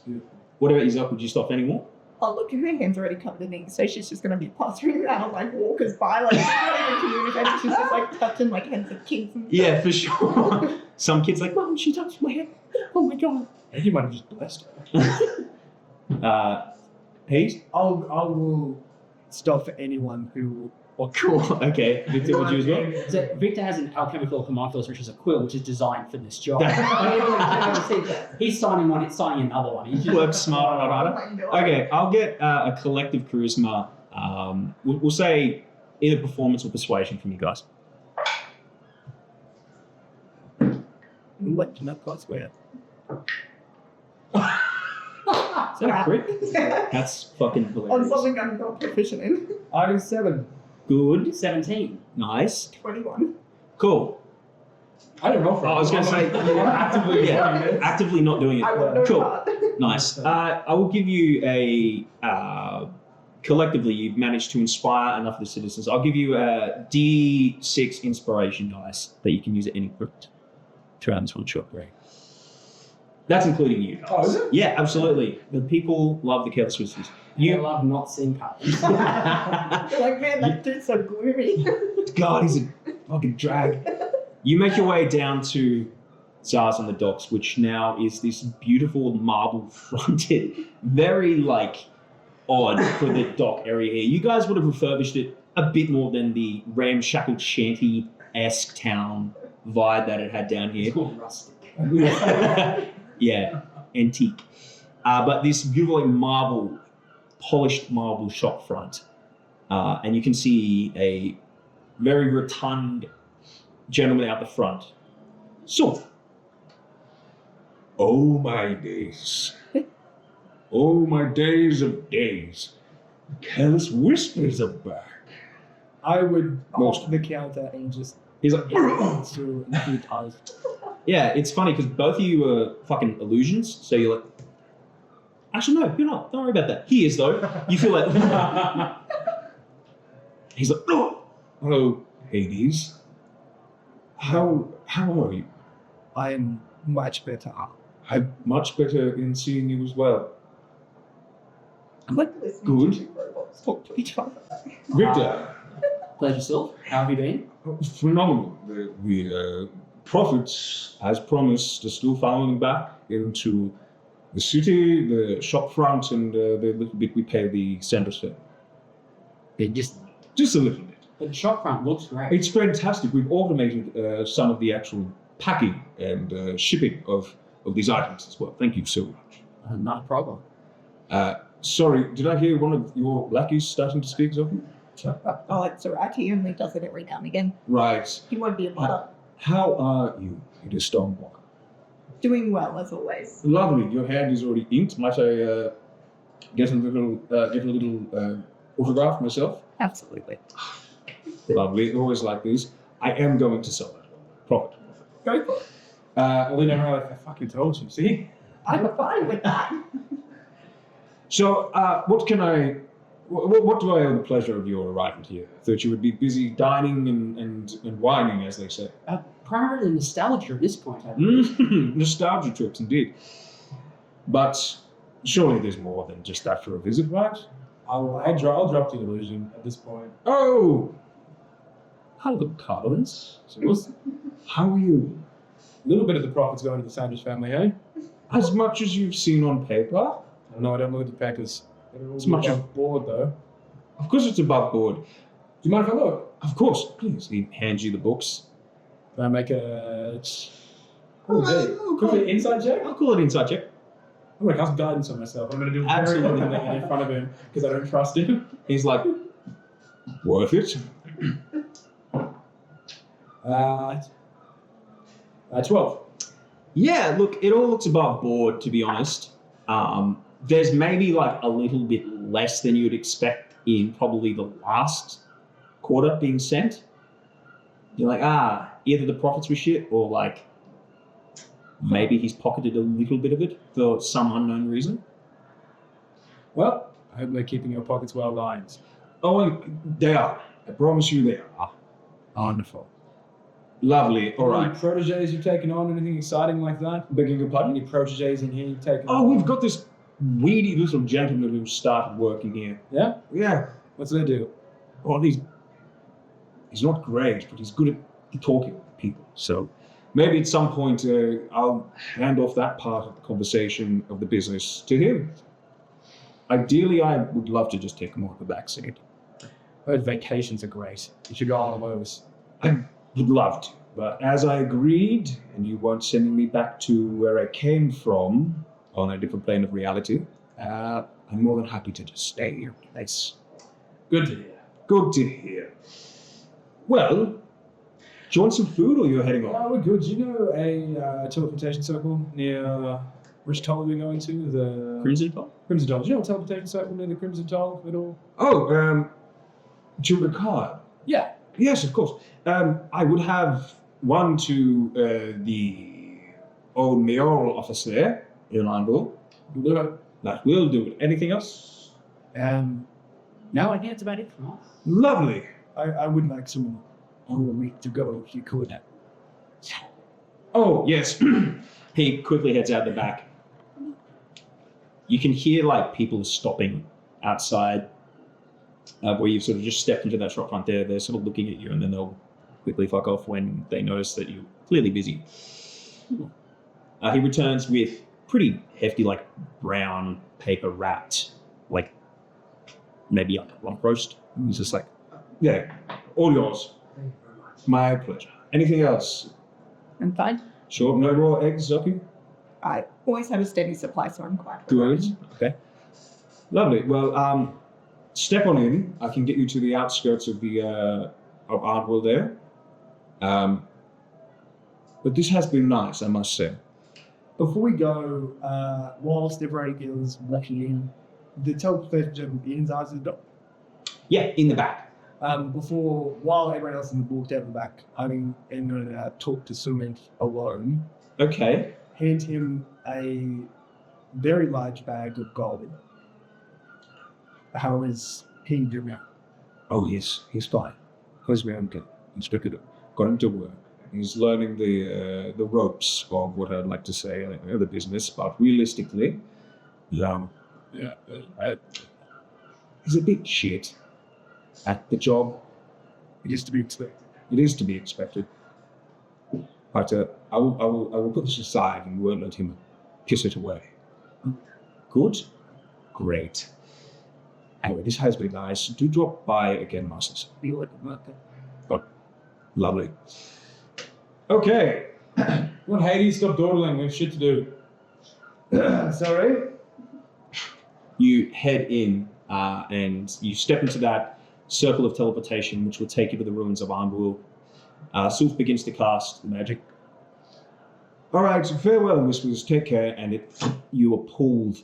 What about you, Zoki? Would you stop anymore? Oh, look, her hand's already covered in ink, so she's just going to be pottering around like walkers by, like, she's not even communicating. She's just like touching like heads of kids and stuff. Yeah, for sure. Some kid's like, Mum, she touched my head. Oh my god. I think you might have just blessed her. Pete? I will stop for anyone who. Oh, cool. Okay. Victor, would you as well? So Victor has an alchemical homunculus, which is a quill, which is designed for this job. He's signing one, it's signing another one. He's just, Work smart on Oh harder. my God. Okay, I'll get a collective charisma. We'll say either performance or persuasion from you guys. What? No, God, swear. Is that a crit? That's fucking On hilarious. something I'm not proficient in. I do 7. Good. 17. Nice. 21. Cool. I don't know. I was going to say, actively actively not doing I want it. no Cool. part. Nice. I will give you a, collectively, you've managed to inspire enough of the citizens. I'll give you a D6 inspiration dice that you can use at any point throughout this one shot. Great. That's including you guys. Oh, is it? Yeah, absolutely. The people love the Careless Whispers. You love not seeing puppets. They're like, man, that dude's so gloomy. God, he's a fucking drag. You make your way down to Zars on the docks, which now is this beautiful marble fronted, very like odd for the dock area here. You guys would have refurbished it a bit more than the ramshackle shanty-esque town vibe that it had down here. It's called rustic. Yeah, antique. But this beautiful like, polished marble shop front. And you can see a very rotund gentleman out the front. So, Oh my days. Oh my days of days. Careless Whispers are back. I would Most- hold the counter and just he's like, through a few times. yeah, it's funny because both of you are fucking illusions. So you're like, actually, no, you're not. Don't worry about that. He is, though. You feel like, he's like, oh. Hello, Hades. How are you? I am much better. I'm much better in seeing you as well. Listening Good. to two robots talk to each other. Victor, Pleasure yourself. How have you been? Phenomenal. The profits, as promised, are still funneling back into the city, the shop front, and the little bit we pay the Sanders fee. They're just Just a little bit. the shop front looks great. It's fantastic. We've automated some of the actual packing and shipping of these items as well. Thank you so much. Not a problem. Sorry, did I hear one of your lackeys starting to speak, Zoe? Oh, it's alright. He only does it every now and again. Right. He won't be a bother. How are you, Peter Stonewalker? Doing well, as always. Lovely. Your hand is already inked. Might I get a little autograph myself? Absolutely. Lovely. Always like these. I am going to sell that. Profit. Go for it. Well, you know, I fucking told you. See? I'm fine with that. So, what do I owe the pleasure of your arrival here? I thought you would be busy dining and whining, as they say. Primarily nostalgia at this point, I think. Nostalgia trips, indeed. But surely there's more than just that for a visit, right? I'll drop the illusion at this point. Oh! Hello, Carlos. How are you? A little bit of the profits going to the Sanders family, eh? As much as you've seen on paper? No, I don't look at the packers. As much as... board, though. Of course it's above board. Do you mind if I look? Of course, please. He hands you the books. Can I make a... Quickly, inside check? I'll call it inside check. I'm going to cast guidance on myself. I'm going to do Absolutely. everything in front of him because I don't trust him. He's like, worth it. 12. Yeah, look, it all looks above board, to be honest. There's maybe like a little bit less than you'd expect in probably the last quarter being sent. You're like, either the profits were shit or like maybe he's pocketed a little bit of it for some unknown reason. Well, I hope they're keeping your pockets well lined. Oh, and they are. I promise you they are. Wonderful. Lovely. All Any right. proteges you've taken on? Anything exciting like that? Begging your pardon? Any proteges in here you've taken Oh, on? we've got this weedy little gentleman who started working here. Yeah? Yeah. What's they do? Well, he's not great, but he's good at talking with people. So maybe at some point I'll hand off that part of the conversation of the business to him. Ideally, I would love to just take him off the backseat. I heard vacations are great. You should go on one of those. I would love to, but as I agreed, and you weren't sending me back to where I came from on a different plane of reality, I'm more than happy to just stay in your place. Good to hear. Good to hear. Well, do you want some food or you're heading off? Oh, we're good. Do you know a teleportation circle near which toll are we going to? The Crimson Toll? Crimson Toll. Do you know a teleportation circle near the Crimson Toll at all? Oh, do you recall? Yeah. Yes, of course. I would have one to the old mayoral office there in London. That will do it. Anything else? No, I think that's about it from us. Lovely. I would like some on a week to go if you could. Oh, yes. He quickly heads out the back. You can hear like people stopping outside where you've sort of just stepped into that shop front there. They're sort of looking at you and then they'll quickly fuck off when they notice that you're clearly busy. He returns with pretty hefty, like brown paper wrapped, like maybe like a lump roast. He's just like, Yeah, all yours. My pleasure. Anything else? I'm fine. Sure, no raw eggs, Zoki? I always have a steady supply, so I'm quite Good. Okay. Lovely. Well, step on in. I can get you to the outskirts of the of Ardwell there. But this has been nice, I must say. Before we go, whilst everybody is walking in, the teleportation begins eyes the door. yeah, in the back. While everyone else in the walked out the back, I'm going to talk to Sumit alone. Okay. Hand him a very large bag of gold. How is he doing? Oh, he's fine. He's my uncle. Instructed, got him to work. He's learning the ropes of what I'd like to say, the business. But realistically, he's a bit shit at the job. It used to be expected. It is to be expected. But I will put this aside and won't let him kiss it away. Good? Great. Anyway, this has been nice. Do drop by again, masters. Oh, lovely. Okay. Well, Hades, stop dawdling. We have shit to do. Sorry? You head in and you step into that circle of teleportation, which will take you to the ruins of Armbrul. Sylph begins to cast the magic. All right, so farewell, Whispers. Take care. And you are pulled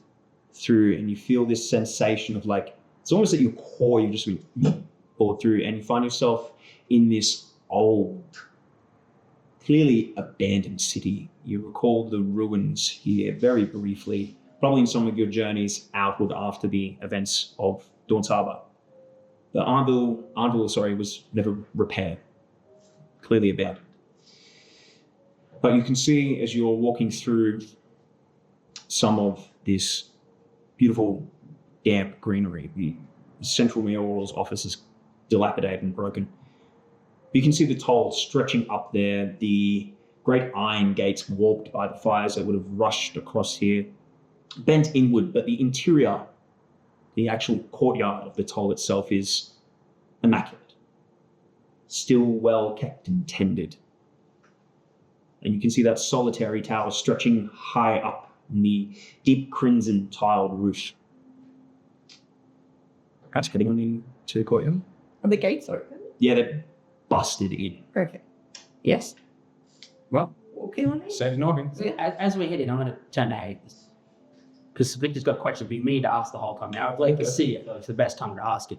through, and you feel this sensation of like, it's almost at your core, you just been pulled through, and you find yourself in this old, clearly abandoned city. You recall the ruins here very briefly, probably in some of your journeys outward after the events of Dawn's Harbor. The Arnville, was never repaired, clearly abandoned. But you can see as you're walking through some of this beautiful, damp greenery, the central mayoral's office is dilapidated and broken. You can see the toll stretching up there, the great iron gates warped by the fires that would have rushed across here, bent inward, but the interior, the actual courtyard of the toll itself is immaculate, still well kept and tended. And you can see that solitary tower stretching high up in the deep crimson tiled roof. Perhaps heading on into the courtyard. Are the gates open? Yeah, they're busted in. Perfect. Yes. Well, Walking on it? save knocking. So as we head in, I'm going to turn to Hades. Because Victor's got questions for me to ask the whole time now. I'd like to see it, though. It's the best time to ask it.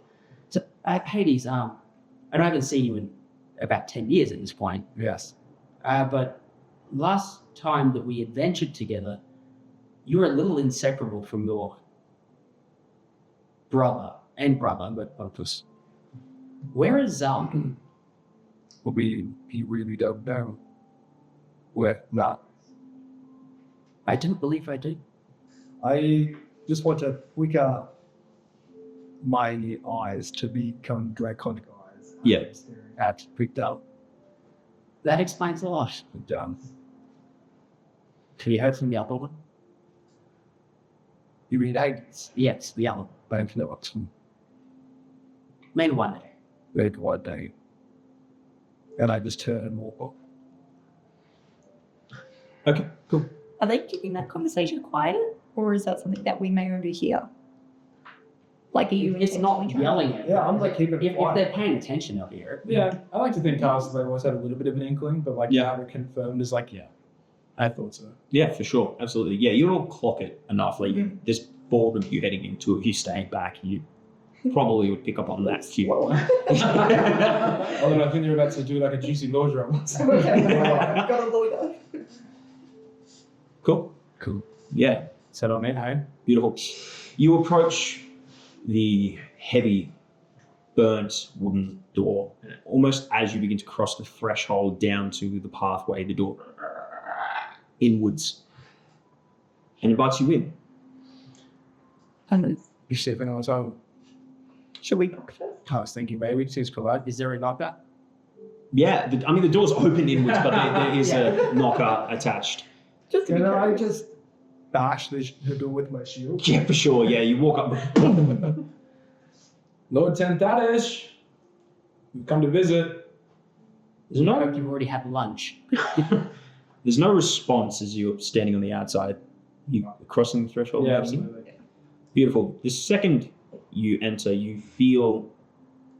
So, Hades, and I haven't seen you in about 10 years at this point. Yes. But last time that we adventured together, you were a little inseparable from your brother, but Opus. where is Well, he really don't know. We're not. I don't believe I do. I just want to flicker my eyes to become draconic eyes. Yeah. Staring at picked up That explains a lot. and done. Have you heard from the other one? You read Hades, Yes, the other one. Bank Notes, Maybe one day. read one day. And I just turn and walk off. Okay, cool. Are they keeping that conversation quiet? Or is that something that we may overhear? Like, are you It's not intentionally trying- yelling at Yeah, I'm like keeping it If quiet. they're paying attention, they'll hear it. Yeah, I like to think Carsburg always had a little bit of an inkling, but like Yeah. now we're confirmed as like, yeah, I thought so. Yeah, for sure. Absolutely. Yeah, you all clock it enough. Like, there's board of you heading into it. You staying back, you probably would pick up on that cue. Although I think they're about to do like a juicy law drama. Got a lawyer. Cool. Cool. Yeah, Set on it, hey? beautiful. You approach the heavy, burnt wooden door. Almost as you begin to cross the threshold down to the pathway, the door inwards, and invites you in. You stepping on its own. Should we knock first? I was thinking maybe it seems polite. Is there a knocker? Yeah, the door's open inwards, but there is a knocker attached. Just to be Can I careful. just bash the door with my shield? Yeah, for sure. Yeah, you walk up. Lord Tentadish, we've come to visit. There's I no hope you've already had lunch. There's no response as you're standing on the outside. You crossing the threshold. Yeah, and everything? absolutely. Beautiful. The second you enter, you feel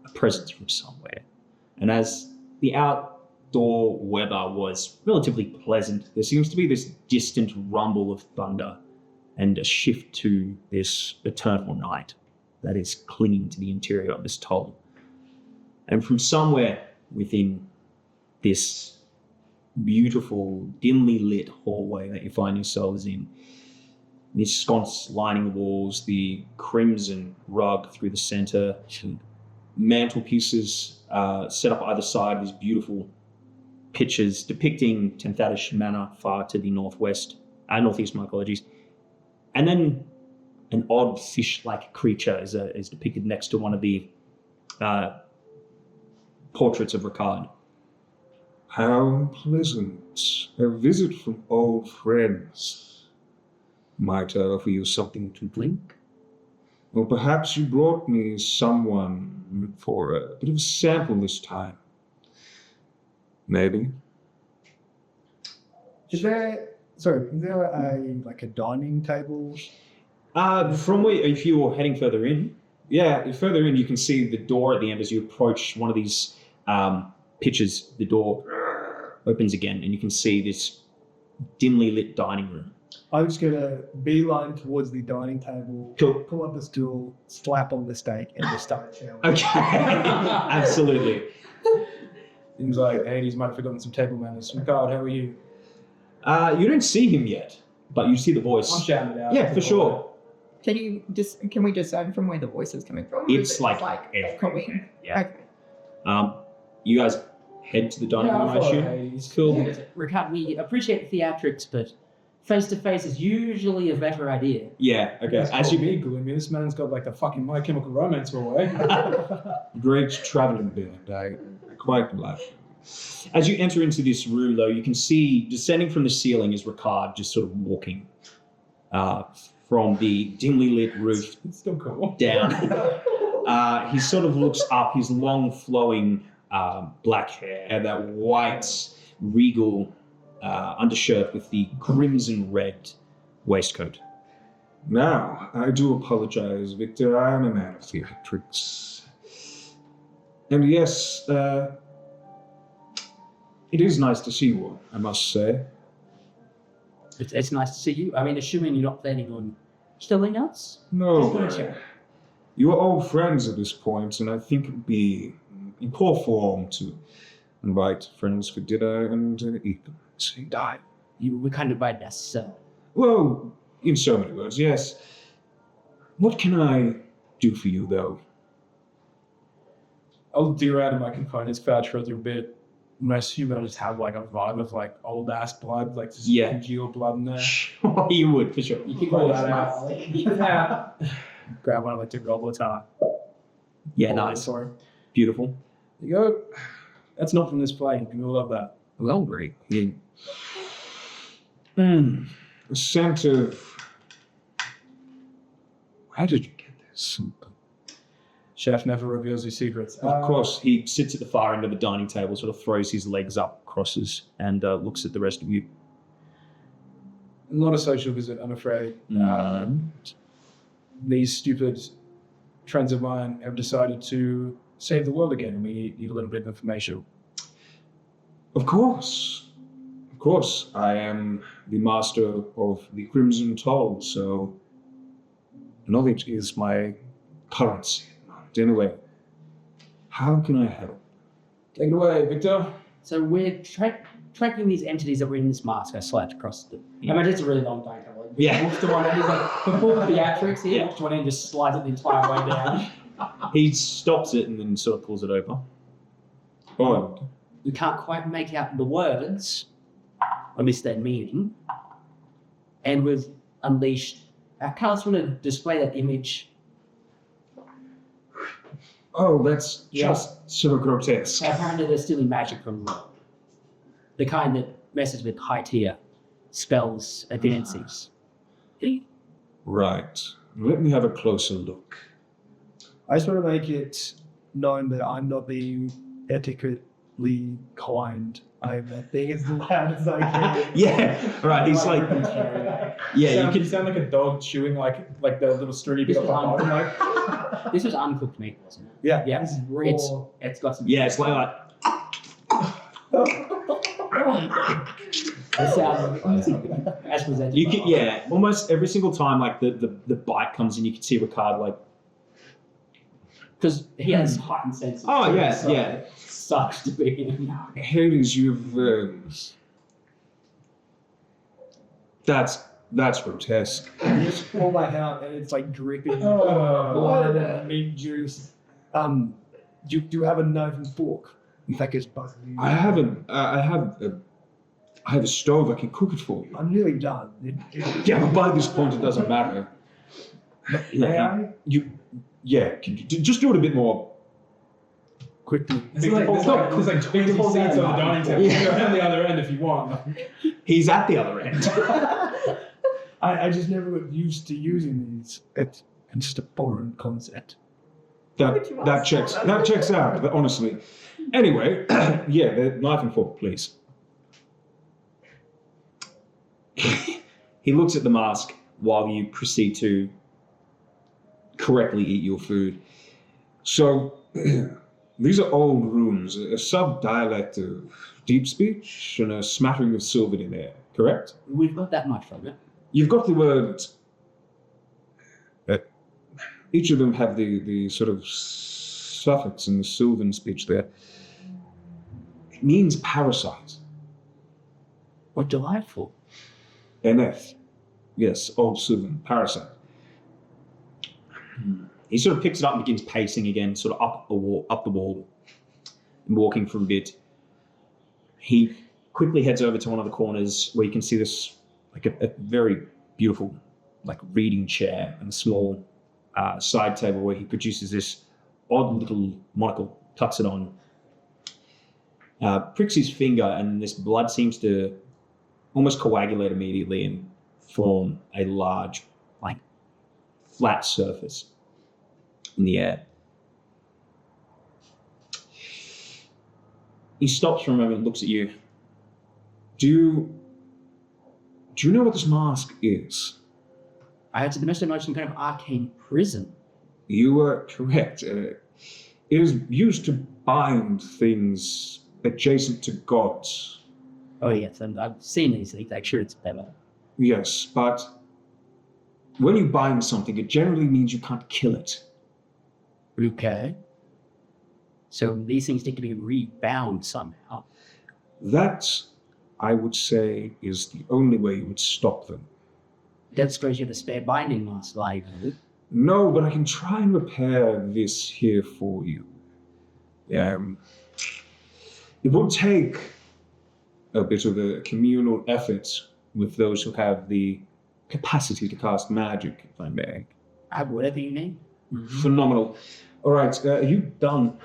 a presence from somewhere. And as the outdoor weather was relatively pleasant, there seems to be this distant rumble of thunder and a shift to this eternal night that is clinging to the interior of this toll. And from somewhere within this beautiful, dimly lit hallway that you find yourselves in, this sconce lining the walls, the crimson rug through the center, mantelpieces set up either side, these beautiful pictures depicting Tenthadish Manor far to the northwest, northeast, my apologies. And then an odd fish-like creature is depicted next to one of the portraits of Ricard. How pleasant. A visit from old friends. Might I offer you something to drink? Or perhaps you brought me someone for a bit of a sample this time. Maybe. Is there a dining table? From where, if you're heading further in, further in, you can see the door at the end as you approach one of these pitches. The door opens again, and you can see this dimly lit dining room. I'm just gonna beeline towards the dining table, Cool. pull up a stool, slap on the steak, and just start chowing. Okay, absolutely. Things like Hades might have forgotten some table manners. God, how are you? You don't see him yet, but you see the voice. I'll shout it out. Yeah, for sure. Can we discern from where the voice is coming from? It's Is it like echoing? Yeah. Okay. You guys head to the dining room, I assume. Hades. Cool. Ricard, we appreciate theatrics, but face to face is usually a better idea. Yeah. Okay. As As you you be gloomy, this man's got like the fucking My Chemical Romance away. Great traveling band. I quite like it. As you enter into this room, though, you can see descending from the ceiling is Ricard just sort of walking from the dimly lit roof It's still cool. down. He sort of looks up, his long flowing black hair, that white regal undershirt with the crimson red waistcoat. Now, I do apologize, Victor. I am a man of theatrics. And yes, it is nice to see you, I must say. It's nice to see you. I mean, assuming you're not planning on killing us? No, you are old friends at this point, and I think it would be in poor form to invite friends for dinner and eat them at the same time. We kind of invited us, so. Well, in so many words, yes. What can I do for you, though? I'll deer out of my components vouch for a little bit. And I assume I'll just have like a vibe of like old ass blood, like just Yeah. congealed blood in there. You would, for sure. You can roll that out. Grab one of like the goblets. Yeah, nice. Sorry. Beautiful. There you go. That's not from this plane. People love that. Well, great. A scent of... Where did you get this? Chef never reveals his secrets. Of course, he sits at the far end of the dining table, sort of throws his legs up, crosses, and looks at the rest of you. Not a social visit, I'm afraid. These stupid friends of mine have decided to save the world again, and we need a little bit of information. Of course. Of course. I am the master of the Crimson Toll, so knowledge is my currency. Anyway, how can I help? Take it away, Victor. So we're tracking these entities that were in this mask. I slapped across the. I mean, it's a really long time. Like, Yeah. Moves to one end, he's like, before the theatrics here, moves to one end, just slides it the entire way down. He stops it and then sort of pulls it over. Oh, You can't quite make out the words, at least their meaning. And we've unleashed. Carlos want to display that image. oh, that's just so grotesque. Apparently, they're stealing magic from the kind that messes with high tier spells, abilities. Right. Let me have a closer look. I just want to make it known that I'm not being ethically kind. I'm being as loud as I can. Yeah, right. He's like, yeah, you sound like a dog chewing like the little sturdy bit of bone. Like, This was uncooked meat, wasn't it? Yeah. Yeah. This is raw. It's got some. yeah, it's like The sound as presented. you can, yeah, almost every single time, like the bite comes in, you can see Ricard like, Because he has heightened senses. oh too, yeah, so yeah. it sucks to be in. Hades, you've... That's grotesque. I just pull my out and it's like dripping Oh, blood and meat juice. Do you have a knife and fork? In fact, it's buzzing you. I have a stove. I can cook it for you. I'm nearly done. Yeah, but by this point, it doesn't matter. May I? Yeah, can you just do it a bit more quickly. There's like 20 seats on the dining table. You can go down the other end if you want. He's at the other end. I just never got used to using these. It's just a foreign concept. That checks out, but honestly. Anyway, yeah, the knife and fork, please. He looks at the mask while you proceed to correctly eat your food. So, these are old runes, a sub-dialect of deep speech and a smattering of Sylvan in there, correct? We've got that much from it. You've got the word... each of them have the sort of suffix in the Sylvan speech there. It means parasite. What delightful. NF. Yes, old Sylvan, parasite. He sort of picks it up and begins pacing again, sort of up the wall, and walking for a bit. He quickly heads over to one of the corners where you can see this, like a very beautiful, like reading chair and a small side table where he produces this odd little monocle, tucks it on, pricks his finger, and this blood seems to almost coagulate immediately and form a large, like, flat surface in the air. He stops for a moment and looks at you. Do you know what this mask is? I had to the most imagine some kind of arcane prison. You were correct. It is used to bind things adjacent to gods. Oh yes, and I've seen these things. I'm sure it's better. Yes, but when you bind something, it generally means you can't kill it. Okay. So these things need to be rebound somehow. That, I would say, is the only way you would stop them. Don't suppose you have a spare binding mask like that? No, but I can try and repair this here for you. It will take a bit of a communal effort with those who have the capacity to cast magic, if I may. Whatever you need. Phenomenal. All right, are you done?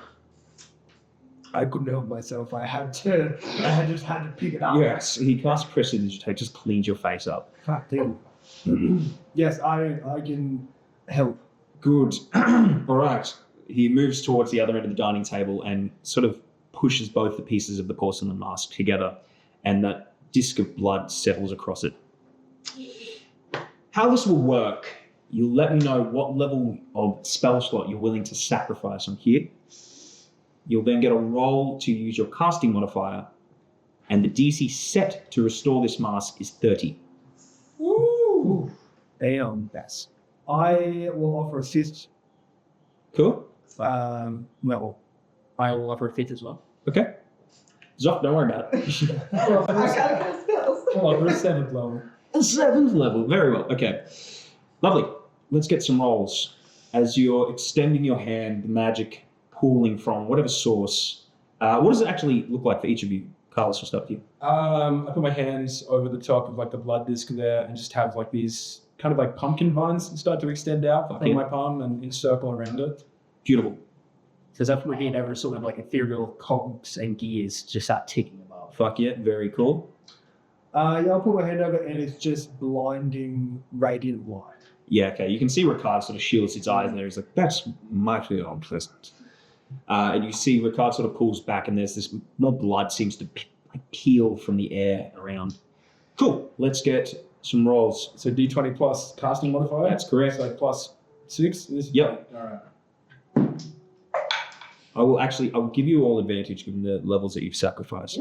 I couldn't help myself. I just had to pick it up. Yes. He casts prestidigitate, just cleans your face up. Fuck damn. Yes, I can help. Good. All right. He moves towards the other end of the dining table and sort of pushes both the pieces of the porcelain mask together, and that disc of blood settles across it. How this will work, you'll let me know what level of spell slot you're willing to sacrifice on here. You'll then get a roll to use your casting modifier, and the DC set to restore this mask is 30. Ooh. Damn. Yes. I will offer assist. Cool? Well, I will offer a fifth as well. Okay. Zoff, don't worry about it. I gotta go spells. Oh, we're 7th level. A 7th level, very well. Okay. Lovely. Let's get some rolls. As you're extending your hand, the magic pooling from whatever source. What does it actually look like for each of you? Carlos, we'll start with you. I put my hands over the top of like the blood disc there and just have like these kind of like pumpkin vines that start to extend out from my palm and encircle around it. Beautiful. So as I put my hand over sort of like ethereal cogs and gears just start ticking above. Fuck yeah, very cool. yeah, I'll put my hand over and it's just blinding radiant light. Yeah, okay. You can see Ricard sort of shields his eyes and there. He's like, That's mighty unpleasant. and you see Ricard sort of pulls back and there's this more blood seems to peel from the air around. Cool. Let's get some rolls. So D20 plus casting modifier? That's correct. So plus 6? Yep. All right. I'll give you all advantage given the levels that you've sacrificed.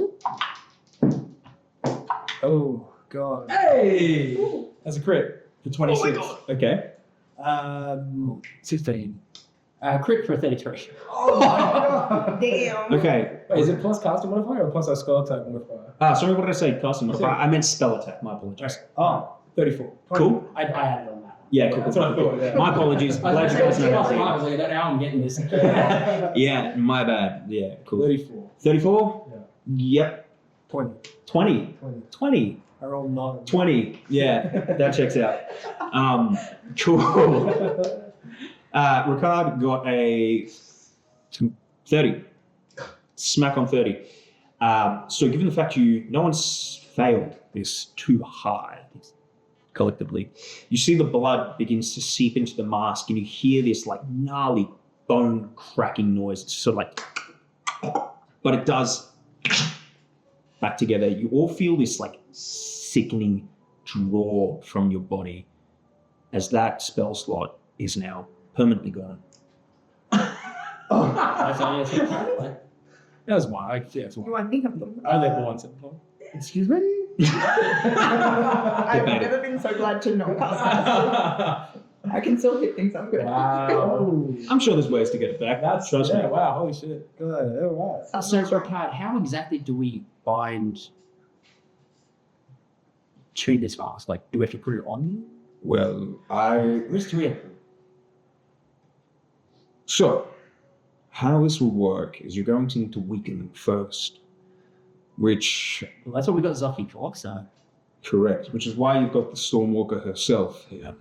Oh, God. Hey! That's a crit for 26. Okay. 16. Crit for 33. Oh, my God. Damn. Okay. Wait, is it plus casting modifier or plus our spell attack modifier? Sorry, what did I say? Casting modifier. I meant spell attack. My apologies. Oh, 34. Cool. I had it on that. Yeah, cool. That's what I thought, yeah. My apologies. Glad you guys know I that. was like, now I'm getting this. Yeah, my bad. Yeah, cool. 34. 34? Yeah. Yep. 20. 20. 20. I rolled 9. 20. Yeah, that checks out. Cool. Ricard got a 30. smack on 30. So given the fact no one's failed this too high collectively, you see the blood begins to seep into the mask and you hear this like gnarly bone cracking noise. It's sort of like, but it does back together. You all feel this like sickening draw from your body as that spell slot is now permanently gone. That was one. It's one. You want me to have them? I let the ones in. Excuse me? I've never been so glad to not pass. I can still hit things. I'm good. Wow. I'm sure there's ways to get it back. Trust me. Wow, holy shit. Good. All right. So, Ricard, how exactly do we bind to this mask? Like, do we have to put it on you? Well, Where's the real? So, how this will work is you're going to need to weaken them first, which, Well, that's what we got Zoki for, so. correct, which is why you've got the Stormwalker herself here.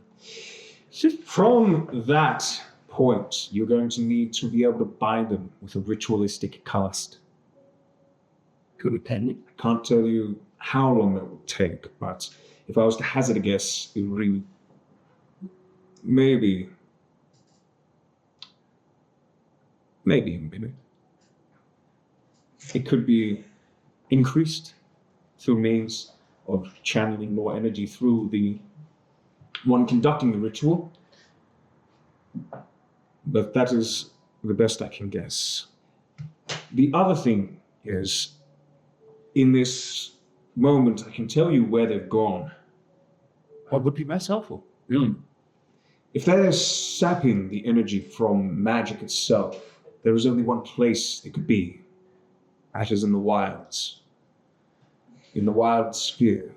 From that point, you're going to need to be able to bind them with a ritualistic cast. Could pen. I can't tell you how long that will take, but if I was to hazard a guess, it would really maybe a minute. It could be increased through means of channeling more energy through the one conducting the ritual, but that is the best I can guess. The other thing is, in this moment, I can tell you where they've gone. What would be most helpful? If they're sapping the energy from magic itself, there is only one place they could be. That is in the wilds. In the wild sphere,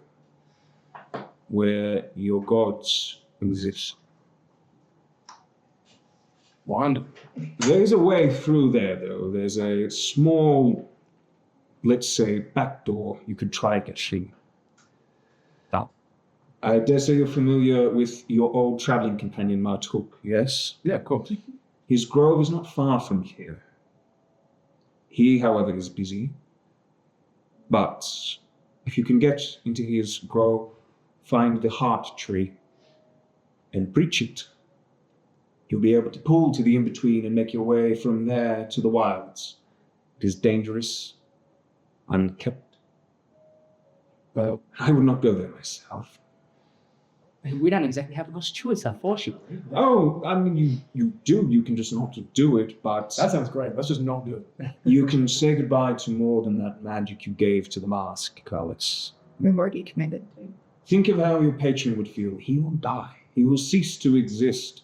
where your gods exist. Wonderful. There's a way through there, though. There's a small, let's say, back door you could try getting. I dare say you're familiar with your old traveling companion, Martuk, yes? Yeah, of course. His grove is not far from here. He, however, is busy. But if you can get into his grove, find the heart tree, and breach it, you'll be able to pull to the in-between and make your way from there to the wilds. It is dangerous, unkept. Well, I would not go there myself. We don't exactly have much choice, unfortunately. Oh, I mean, you do. You can just not do it, but That sounds great. Let's just not do it. you can say goodbye to more than that magic you gave to the mask, Careless. We've already committed to. Think of how your patron would feel. He will die. He will cease to exist.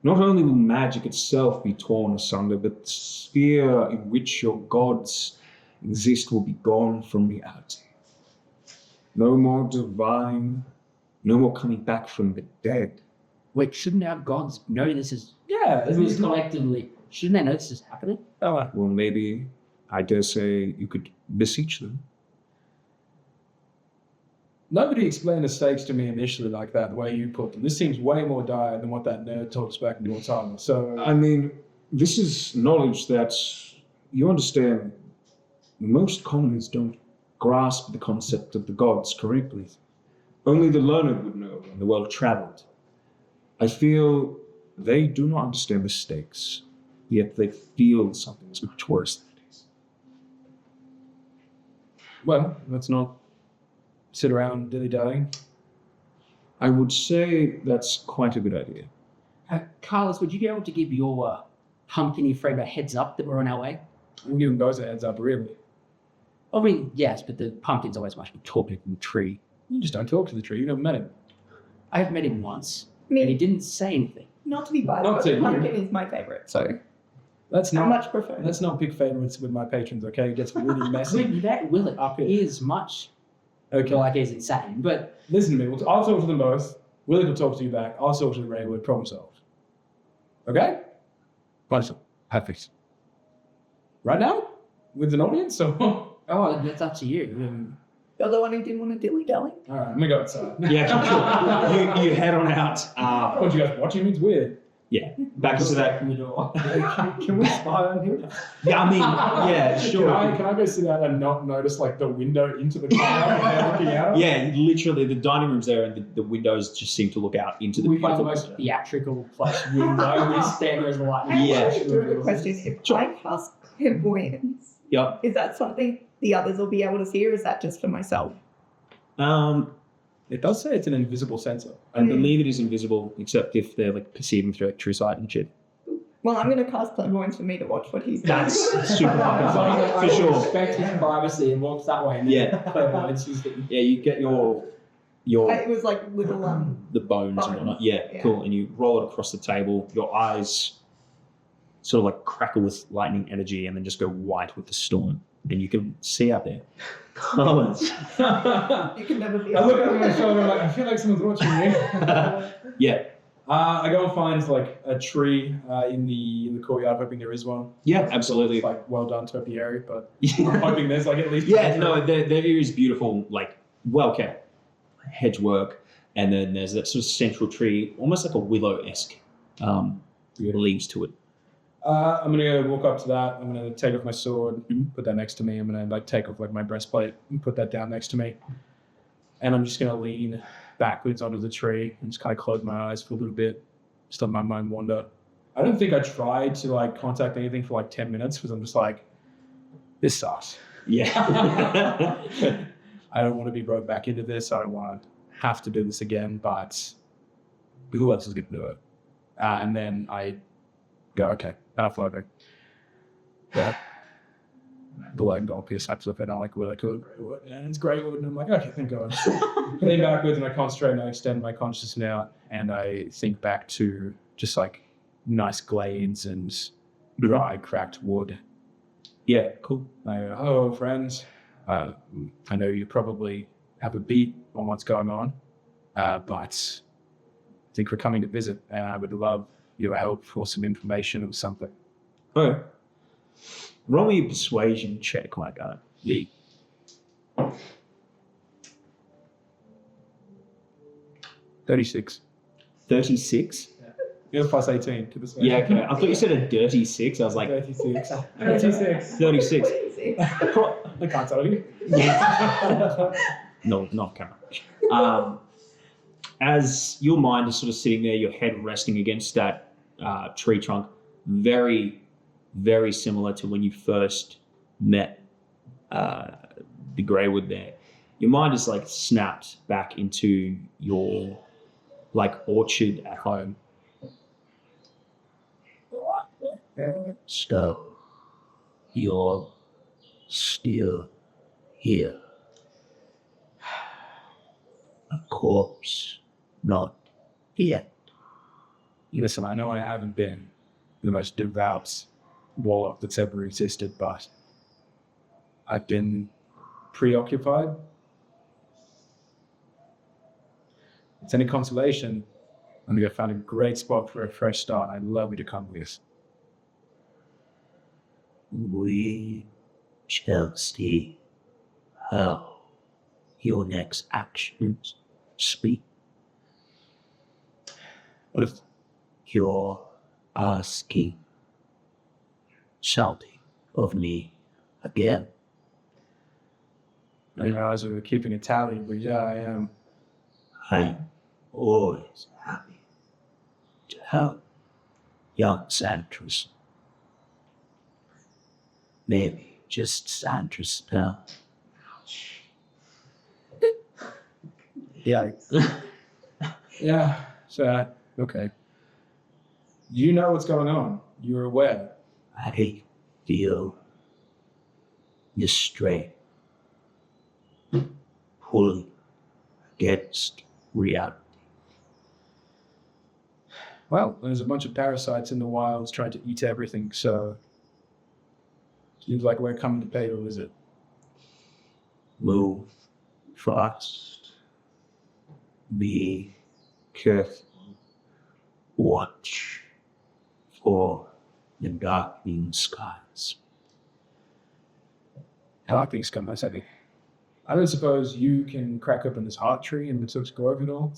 Not only will magic itself be torn asunder, but the sphere in which your gods exist will be gone from reality. No more divine, no more coming back from the dead. Wait, shouldn't our gods know this is Yeah, this collectively? Shouldn't they know this is happening? Well, maybe, I dare say, you could beseech them. Nobody explained the stakes to me initially like that, the way you put them. This seems way more dire than what that nerd told us back in your time. So, I mean, this is knowledge that, you understand, most commoners don't grasp the concept of the gods correctly. Only the learned would know and the well-traveled. I feel they do not understand the stakes, yet they feel something is much worse than it is. well, let's not sit around dilly-dallying. I would say that's quite a good idea. Carlos, would you be able to give your pumpkin-y friend a heads up that we're on our way? We'll give them both a heads up, really. I mean, yes, but the pumpkin's always much more talkative than the tree. You just don't talk to the tree. You've never met him. I have met him once, I mean, and he didn't say anything. not to be biased, Not but to you. pumpkin is my favourite, so Let's I not, much prefer. let's not pick favorites with my patrons, okay? It gets really messy. Wait, that Willet Up here. is much Okay. like he's insane, but Listen to me. I'll talk to them both. Willie will talk to you back. I'll talk to the Raywood. Problem solved. Okay? Wonderful. Perfect. Right now? With an audience? So, all oh, that's up to you. You're the one who didn't want to dilly-dally. right, I'm going to go outside. Yeah, you head on out. What you guys watching? It's weird. Yeah, back into that. Can we spy on him? Yeah, I mean, yeah, sure. Can I go sit out and not notice like the window into the car and they're looking out? Yeah, literally, the dining room's there, and the windows just seem to look out into the. We find the most theatrical flash window. We stand there as a lightning. Yeah. The question: if I cast clairvoyance, Yep. is that something the others will be able to see, or is that just for myself? It does say it's an invisible sensor. I believe it is invisible, except if they're like perceiving through like true sight and shit. Well, I'm going to cast clairvoyance for me to watch what he's doing. That's super fucking funny, for sure. Respect his privacy and walks that way. And Yeah. clairvoyance is hitting. Yeah, you get your It was like little the bones and whatnot. Yeah, Yeah. cool. And you roll it across the table. Your eyes sort of like crackle with lightning energy, and then just go white with the storm. And you can see out there colors. You can never be. I look over my shoulder like, I feel like someone's watching me. Yeah, I go and find like a tree in the courtyard, hoping there is one. yeah, absolutely. It's like well done topiary, but I'm hoping there's like at least Yeah, no, there is beautiful, like well kept hedge work, and then there's that sort of central tree, almost like a willow-esque leaves to it. I'm gonna go walk up to that. I'm gonna take off my sword, put that next to me. I'm gonna like take off like my breastplate and put that down next to me. And I'm just gonna lean backwards onto the tree and just kind of close my eyes for a little bit, just let my mind wander. I don't think I tried to like contact anything for like 10 minutes because I'm just like, this sucks. Yeah. I don't want to be brought back into this. I don't want to have to do this again, but who else is going to do it? And then I go, okay, floating. Yeah. The leg got pierced slaps up and I like, well, I could, and it's great wood. And I'm like, okay, thank God. I lean backwards and I concentrate and I extend my consciousness out and I think back to just like nice glades and dry, cracked wood. Yeah, cool. I go, hello, friends. I know you probably have a beat on what's going on, but I think we're coming to visit and I would love your help for some information or something. Okay. Roll me a persuasion check like that. Yeah. 36. 36? You're plus 18 to persuasion. Yeah, okay. I thought you said a dirty 6. I was like, 36. 36. 36. I can't tell you. No, not camera. As your mind is sort of sitting there, your head resting against that tree trunk, very, very similar to when you first met the Greywood there. Your mind is like snapped back into your like orchard at home. So, you're still here. A corpse, not yet. Listen, I know I haven't been the most devout warlock that's ever existed, but I've been preoccupied. If it's any consolation, I think I found a great spot for a fresh start. I'd love you to come with. We shall see how your next actions speak. What if You're asking something of me again. I didn't realize we were keeping a tally, but yeah, I am. I'm always happy to help young Santress. Maybe just Santress now. Yeah. Yeah, so, okay. You know what's going on. You're aware. I feel the strain pulling against reality. Well, there's a bunch of parasites in the wilds trying to eat everything, so seems like we're coming to pay a visit. Move fast. Be careful. Watch for the darkening skies. I like things come nice, I think. I don't suppose you can crack open this heart tree and let's go over it all?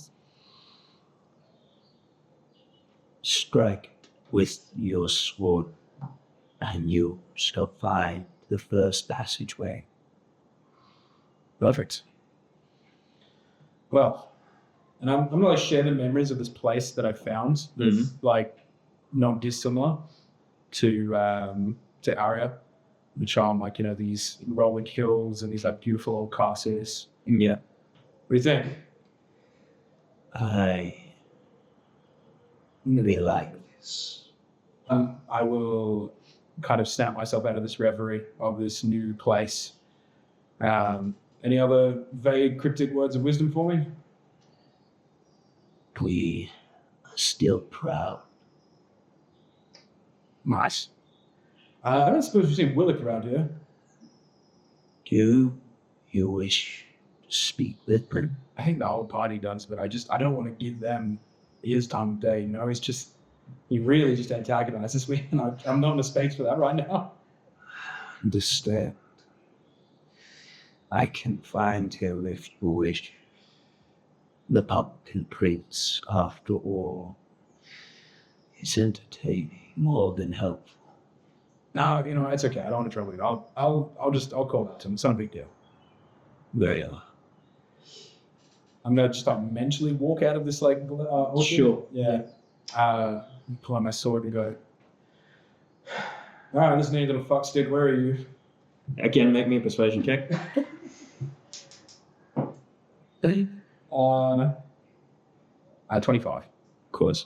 Strike with your sword, and you shall find the first passageway. Perfect. Well, and I'm gonna like share the memories of this place that I found that's like not dissimilar to Aria, which are like, you know, these rolling hills and these like beautiful old castles. Yeah. What do you think? I really like this. I will kind of snap myself out of this reverie of this new place. Any other vague, cryptic words of wisdom for me? We are still proud. Nice. I don't suppose you've seen Willick around here. Do you wish to speak with him? I think the whole party does, but I don't want to give them his time of day. You know, he really just antagonizes me, and I'm not in a space for that right now. Understand. I can find him if you wish. The Pumpkin Prince, after all, is entertaining more than helpful. No, you know, it's okay. I don't want to trouble you. I'll call that to him. It's not a big deal. There you are. I'm gonna just mentally walk out of this like. Orchard. Sure. Yeah. Pull out my sword and go. All right, listen, you little fuckstick. Where are you? Again, make me a persuasion check. On 25. Of course.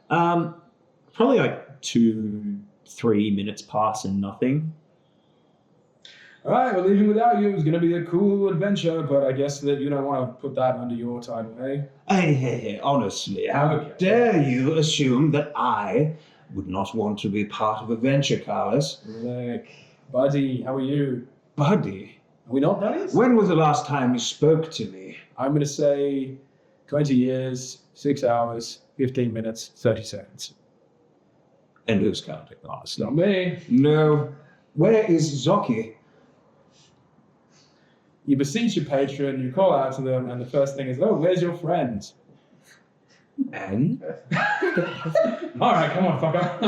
Probably like 2-3 minutes pass and nothing. All right, we're leaving without you. It's going to be a cool adventure, but I guess that you don't want to put that under your title, eh? Hey, honestly, how dare you assume that I would not want to be part of a venture, Carlos? Like, buddy, how are you? Buddy, Are we not buddies? when was the last time you spoke to me? I'm going to say 20 years, 6 hours, 15 minutes, 30 seconds. And who's counting? Oh, It's not me. No. Where is Zoki? You beseech your patron, you call out to them, and the first thing is, oh, where's your friend? And? All right, come on, fucker.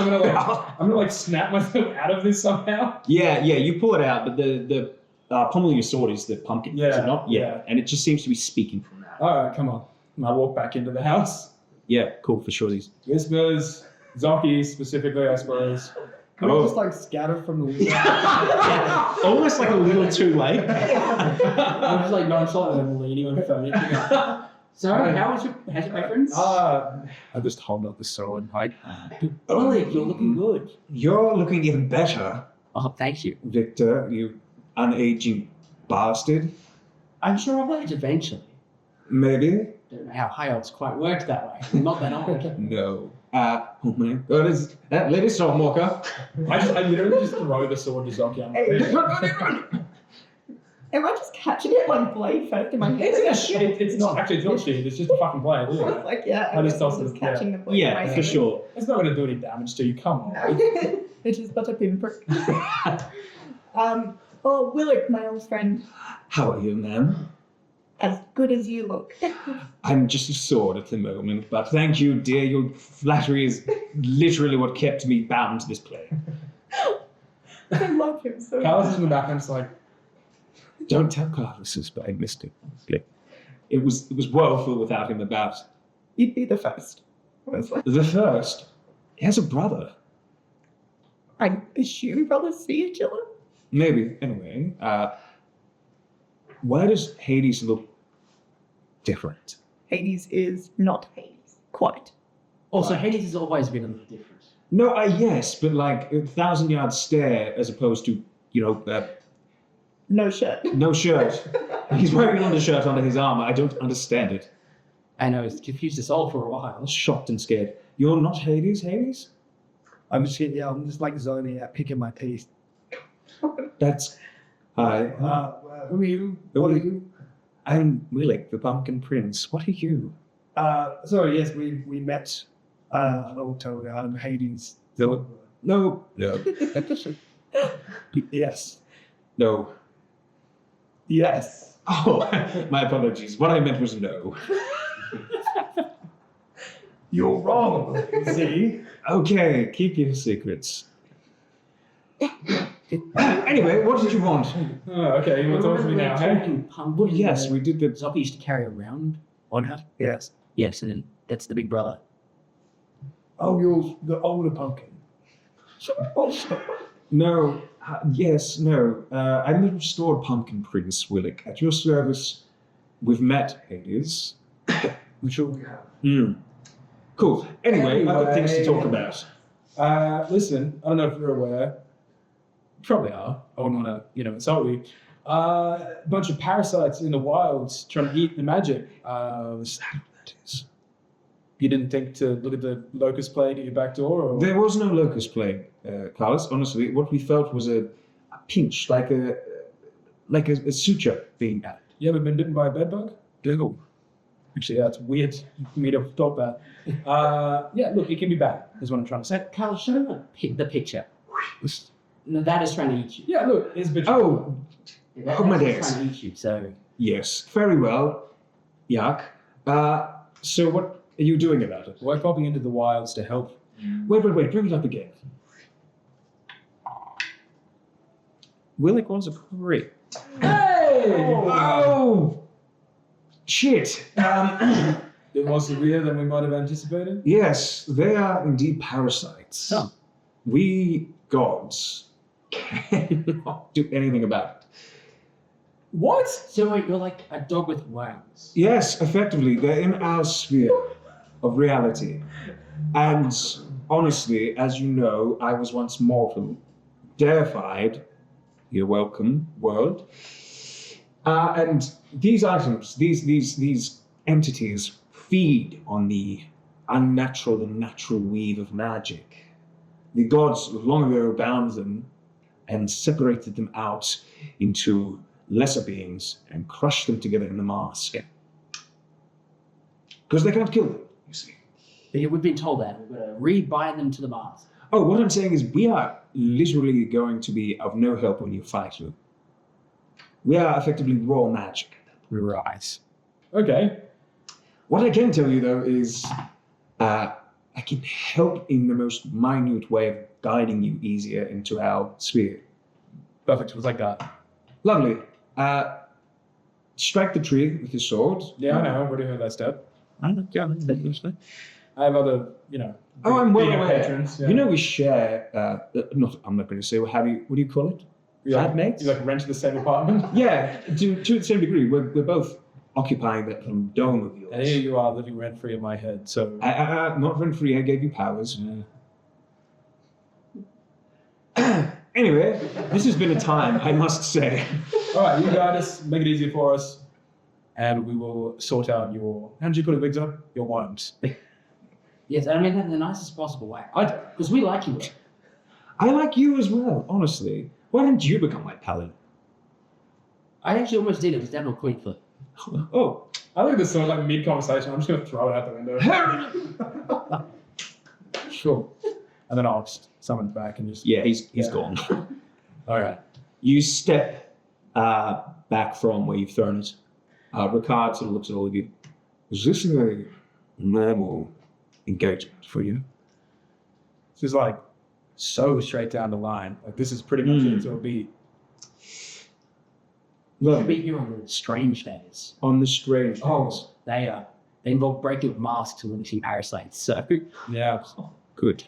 I'm gonna snap myself out of this somehow. Yeah, you pull it out, but the pommel of your sword is the pumpkin. Yeah, is it not? yeah. And it just seems to be speaking from that. All right, come on. And I walk back into the house. Yeah, cool, for sure. These. Whispers, Zoki specifically, I suppose. Can we just like scatter from the window? Almost like a little too late. I'm just like nonchalant and leaning on the phone. Sorry, how's your preference? I just hold up the sword. Willie, you're looking good. You're looking even better, Oh, thank you. Victor, you unaging bastard. I'm sure I'll age eventually. Maybe. Don't know how high elves quite work that way. I'm not that old. No. Oh my God, is that Lady Stormwalker? I literally just throw the sword to Zoki. I'm like, Am I just catching it like blade first in my head? it's not actually, it's not shit. It's just a fucking blade. I was like, yeah, I just guess I'm tossed just it, catching the blade. in my Yeah, for head. sure. It's not going to do any damage to you. Come on. It is but a pinprick. Oh, Willick, my old friend, How are you, ma'am? as good as you look. I'm just a sword at the moment, but thank you, dear. Your flattery is literally what kept me bound to this play. I love him so Carlos much. is in the background, just like, Don't tell Carlos this, but I missed him. It was woeful without him about. You'd be the first. Honestly. The first, he has a brother. I assume brothers see each other. Maybe. Anyway, why does Hades look different? Hades is not Hades. Quite. Also, Hades has always been a little different. No, yes, but like 1,000-yard stare as opposed to, No shirt. no shirt. He's wearing an undershirt under his armor. I don't understand it. I know, it's confused us all for a while. I was shocked and scared. You're not Hades, Hades? I'm just like zoning out, picking my teeth. That's... Hi. Who are you? What are you? I'm Willick, the Pumpkin Prince. What are you? Sorry, yes, we met a little time ago. Hades. No. No. Yes. No. Yes. Oh, my apologies. What I meant was no. You're wrong. See? Okay, keep your secrets. Anyway, what did you want? Oh, okay, you want to talk to me now, hey? Talking pumpkin. Yes, we did the. Zombie used to carry around on her. Yes. Yes, and then that's the big brother. Oh, you're the older pumpkin. No, yes, no. I'm the restored Pumpkin Prince Willick. At your service, we've met, Hades. I'm sure we have. Cool. Anyway, other things to talk about. Listen, I don't know if you're aware. You probably are. I wouldn't want to, insult you. A bunch of parasites in the wilds trying to eat the magic. You didn't think to look at the locust plague at your back door? Or? There was no locust plague, Carlos. Honestly, what we felt was a pinch, like a suture being added. You ever been bitten by a bedbug? No. Actually, that's weird for me to talk about. Yeah, look, it can be bad, is what I'm trying to say. Carl, show him the picture. No, that is trying to eat you. Yeah, look, it's a bit. Oh, That my is days. trying to eat you, so... Yes, very well. Yuck. So what are you doing about it? We're popping into the wilds to help. Wait, bring it up again. Willick was a prick. Hey! Oh! Shit. It was severe than we might have anticipated. Yes, they are indeed parasites. Oh. We gods cannot do anything about it. What? So wait, you're like a dog with worms. Yes, effectively, they're in our sphere of reality. And honestly, as you know, I was once mortal, deified. You're welcome, world. And these items, these entities feed on the unnatural and natural weave of magic. The gods long ago bound them and separated them out into lesser beings and crushed them together in the mask. Because they can't kill them, you see. Yeah, we've been told that. We've got to rebind them to the mask. Oh, what I'm saying is we are literally going to be of no help when you fight them. We are effectively raw magic. Right. Okay. What I can tell you, though, is I can help in the most minute way of guiding you easier into our sphere. Perfect. It was like that. Lovely. Strike the tree with your sword. Yeah, I know. I've already heard that step. I know, yeah, usually. I have other, Oh, I'm well bigger aware. patrons. Yeah. You know we share, I'm not going to say, what do you call it? Flatmates? You like rent the same apartment? Yeah, to the same degree. We're both occupying that dome of yours. And here you are living rent free in my head. So Not rent-free, I gave you powers. Anyway, this has been a time, I must say. all right, you guys make it easier for us, and we will sort out your. How did you put it, Victor? Your worms. Yes, I mean that in the nicest possible way. I Because we like you. I like you as well, honestly. Why didn't you become my paladin? I actually almost did. It was down to a coin flip. Oh. I look at this sort of like mid conversation. I'm just gonna throw it out the window. Sure. And then I'll just summon it back and just. Yeah, he's gone. All right. You step back from where you've thrown it. Ricard sort of looks at all of you. Is this a normal engagement for you? This is like so straight down the line. Like this is pretty much it. So it'll be. We'll be here on the strange days. On the strange Oh. days. They involve breaking with masks and lynching parasites. So Yeah. Good.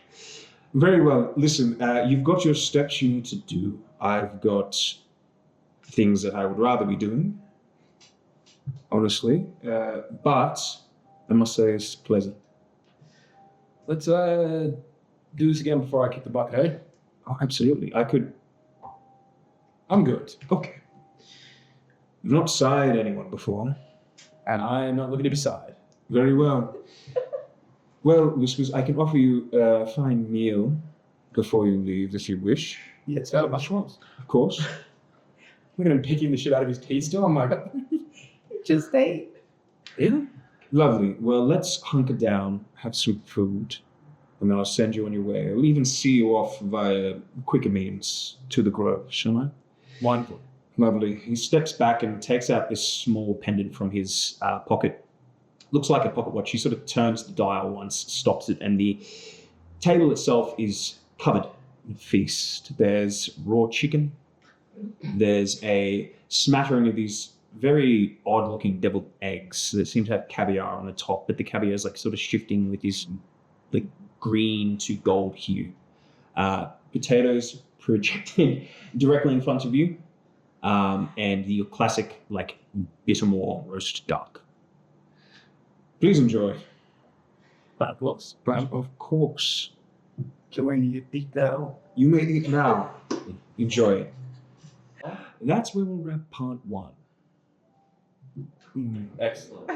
Very well. Listen, you've got your steps you need to do. I've got things that I would rather be doing, honestly. But I must say it's pleasant. Let's do this again before I kick the bucket, eh? Oh, absolutely. I could. I'm good. Okay. You've not sighed anyone before. And I'm not looking to be side. Very well. Well, Whispers, I can offer you a fine meal before you leave, if you wish. Yeah, so mushrooms. Of course. We're gonna be picking the shit out of his teeth still. I'm like, Just ate. Yeah. Lovely. Well, let's hunker down, have some food, and then I'll send you on your way. I'll even see you off via quicker means to the grove, shall I? wonderful. Lovely. He steps back and takes out this small pendant from his pocket. looks like a pocket watch. She sort of turns the dial once, stops it, and the table itself is covered in feast. There's raw chicken. There's a smattering of these very odd-looking deviled eggs that seem to have caviar on the top, but the caviar is like sort of shifting with this like green to gold hue. Potatoes projected directly in front of you, and your classic like Bittermore roast duck. Please enjoy. But of course. But of course, Can we eat now? you may eat now. Enjoy it. That's where we'll wrap part 1. Excellent.